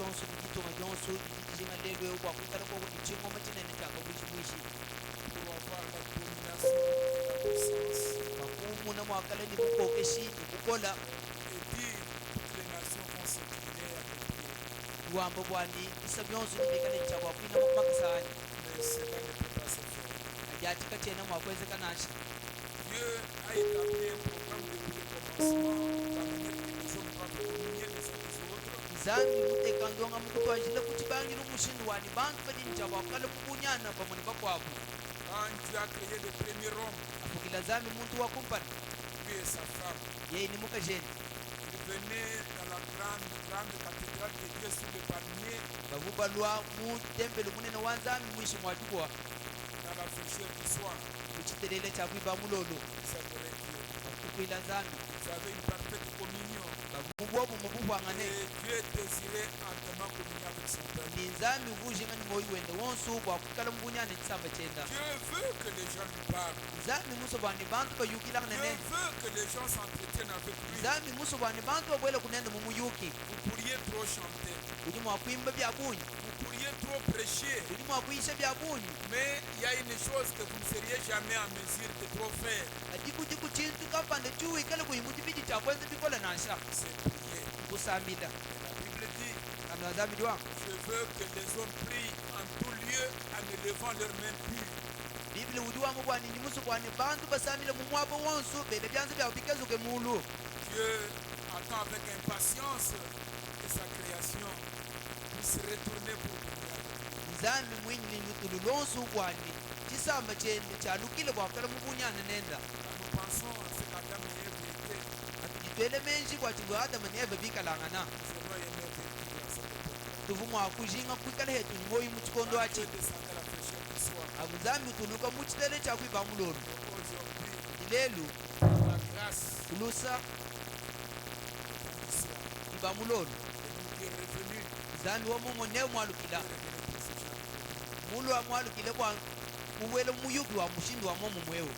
byonso bigitunga byonso bigitinga lelo wakwikala kwa ichingo machinene chaka bwishi pour avoir la domination et la puissance bakumuna mwakala ni bukokeshi ni bukola et dire toutes les nations vont s'incliner à mes pieds. luambo bwani isa byonso nibikale cha wakwina makasani Mais cela ne peut pas se faire. ajatika tena mwakwezeka nashi Dieu a établi un programme depuis le commencement d'amener que les hommes doivent communier les uns les autres. zambi mutekandonga mukutwajile kuti bangi numushindu wani bantu badinja wakala kubunyana pamwe bakwabo Quand Dieu a créé le premier homme, afukila zambi muntu wa kumpani lui et sa femme, yeye ni mukajeni ils venaient dans la grande cathédrale de Dieu sur le palmier, bavubalwa mu tembele munene wa nzambi mwishi mwajubwa dans la fraîcheur du soir. kuchitelele cha kwiba mulolo Ils adoraient Dieu. kukwila nzambi Ils avaient une parfaite communion. bavubwobu mububwangane Et Dieu désirait entièrement communier avec son peuple. ni nzambi uvujinga ni moyi wende wonsu bwakukala mubunyana chisamba chenda Dieu veut que les gens lui parlent. nzambi muso bwani bantu bayukilanga Dieu nene veut que les gens s'entretiennent avec lui. nzambi muso bwani bantu babwele kunenda mumuyuki Vous pourriez trop chanter. uli mwakwimba bya bunyi Vous pourriez trop prêcher. uli mwakwisha bya bunyi Mais il y a une chose que vous ne seriez jamais en mesure de trop faire. adikudiku chintu kapande chuwikale kuyimuti bidi chakwenza bikola nansha C'est prier. kusamila Et la Bible dit, kana nzambi lwa je veux que les hommes prient en tout lieu en élevant leurs mains pures. bibili udi wangu bwani ni musu bwani bantu basamile mumwabo wonsu bele byanza bya bikezuke mulu Dieu attend avec impatience que sa création puisse retourner pour communier avec lui. nzambi mwinyi ni lutulu lonsu bwani chisamba chende chalukile bwakala mubunyana nenda Quand nous pensons à ce qu'Adam et Ève étaient, atujitwele menshi kwachilwa adamu ni eve bikalangana nous aurions aimé vivre à cette époque. tuvu mwakujinga kwikala hetu ni moyi muchikondo Quand achi Dieu descendait à la fraîcheur du soir, abu nzambi utuluka muchitele chakwiba mulolo aujourd'hui, ilelu par la grâce kulusa du ciel, iba mulolo et nous qui est revenu, nzambi womumo ne mwalukila revenez pour ce genre. mulu wa mwalukile bwa muwele muyuki wa mushindi wa momo mwewo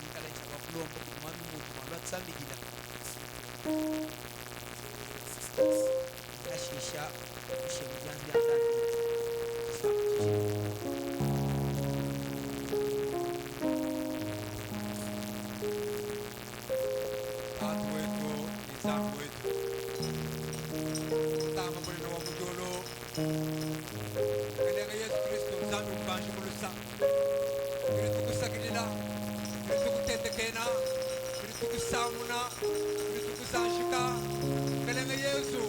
ikala chaba kulomba kumwami mutu mwalwa tusambikila ashisha kushemu byanzi bya nzambi Tatu wetu ni zangu wetu tama mulino wa mujolo kalenga Yesu Kristo mzambi mbanji mulusa kiritu kusakilila kiritu kutendekena kiritu kusamuna kiritu kusanshika kalenga Yesu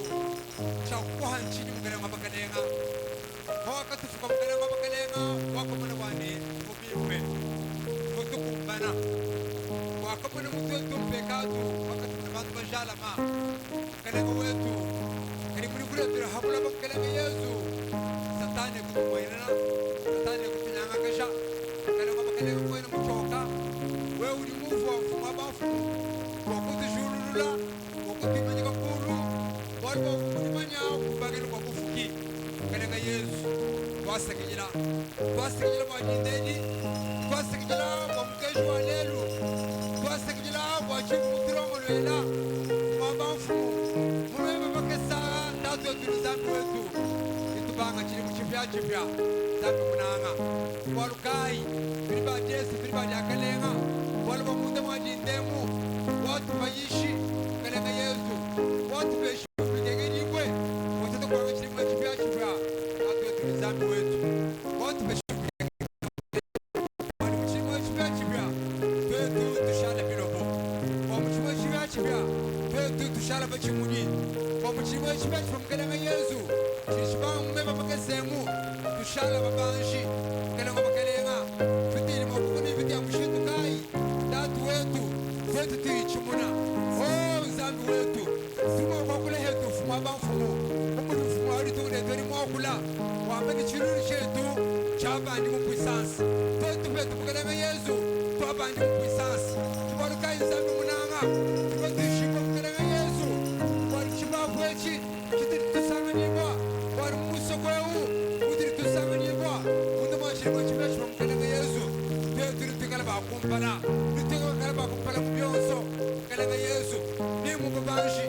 chakuha nchini mukalenga bakalenga wakatufuka mukalenga bakalenga wakomana wani mubimbe mutukumbana wakamuna mtu wetu mpekatu wakati kuna bantu bajala ma kalenga wetu kari muri kure tira habula bakalenga Yesu satani kutumwinana satani kutunyanga kasha kalenga bakalenga kwena muchoka we uri muvu wa mfumu abafu wakutujululula wakutimanyika kulu waliwo kulimanya kubageni kwa kufuki kalenga Yesu twasekejela bwajindeni twasekejela bwamukeji wa lelu twasekejela bwachiku mutirongo lwela mwabamfu mulwebe bakesa tatu yetu ni zambi wetu itubanga chili muchipya zambi munanga walukai viliba jesi viliba lyakalenga waliwo munde mwajindemu watu bayishi kalenga Yesu watu beshi kuligengenyigwe watete kwanga chili muchipya tatu yetu ni zambi wetu watu beshi tushala bachimuni wamuchimwe chibachi pamkalenga Yesu chishibamumeba pakasemu tushala babanshi kalenga bakalenga tutili mabukuni viti ya mushindu kai tatu wetu zetu tuichimuna o nzambi wetu tuma kwakula hetu fuma bamfumu umuli mfumu ali tukuletweni mwakula wambeni chilulu chetu chabandi mu puissance twetu betu bakalenga Yesu twabandi mu puissance tubalukai nzambi munanga tubatuishimwa bakalenga Yesu wali chibabwechi chitiri tusanganibwa wali muso kwewu utiri tusanganibwa mundu mwachirwa chibechi bakalenga Yesu twetu litukala bakumpana litukala bakumpana mu byonso bakalenga Yesu ni mu babanshi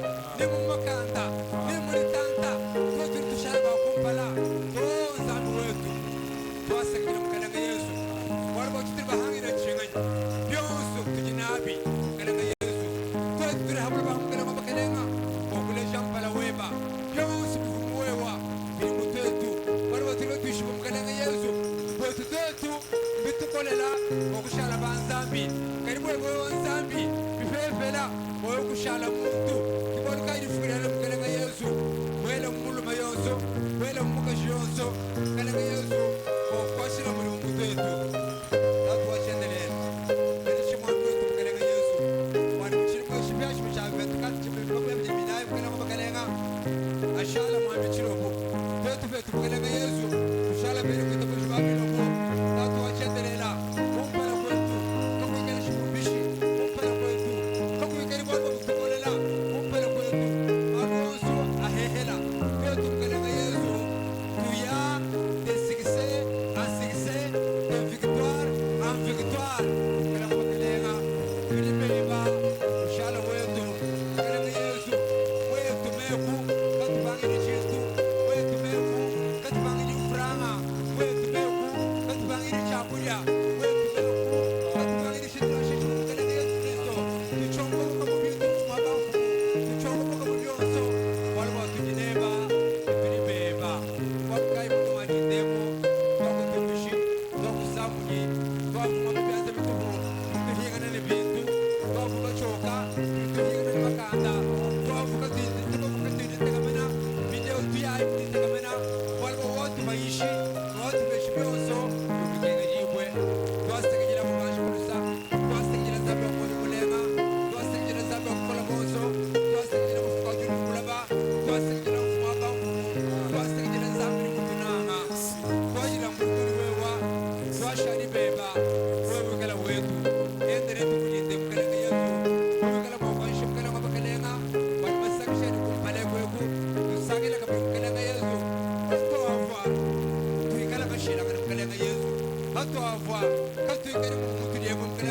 tukolela okushala banzambi karibu ebo nzambi bifefela oyo kushala muntu tiboluka ilifurela mukelenga Yesu wele muluma yonso wele mukashi yonso kelenga Yesu okwashira muri muntu wetu tatu wachendelela bele chimwandu wetu mukelenga Yesu wani mchirimo shibyashi mchavetu kati chimikope mjiminayi mukelenga mukelenga ashala mwambi chirobo vetu vetu mukelenga Yesu kushala bele kwita kujibabi lobo tatu wachendelela umpela kwetu kakuikele shimubishi umpela kwetu kakuikele bwalwa mutukolela umpela kwetu alonso ahehela vetu mukelenga Yesu tuya de succès en succès de victoire en victoire mukelenga mukelenga filipeba kushala wetu mukelenga Yesu wetu meku katubangini chitu wetu meku katubangini ufranga wetu meku katubangini chakulya wetu meku katubangini shitula shitu mukelenga Yesu Kristo tuchongoka mubintu mwabafu tuchongoka mubyonso waliwo tujineba filipeba wakai muno wajindemo twakutumishi twakusamunyi twavuma mubyanze bitubu tuhingana nebintu twavuga choka tuhingana nebakanda twavuga tuitegamena video tuyayi tuitegamena waliwo wotu maishi wotu beshi byonso tubigenga yibwe twasegenyera mubanji kulusa twasegenyera zambi wakumozi mulenga twasegenyera zambi wakukola bonso twasegenyera mufuka wajulukulaba twasegenyera mufumwaka twasegenyera zambi limutunanga twajira mukuli wewa twashani beba wewekela wetu endere tukulinde mukelenga Yesu wewekela mwabanshi mukelenga bakelenga wali masakishani kumpale kweku tusagila kabe mukelenga Yesu atwava tuikala kashira kana mukelenga Yesu atwava katuikali mumutu liye mukelenga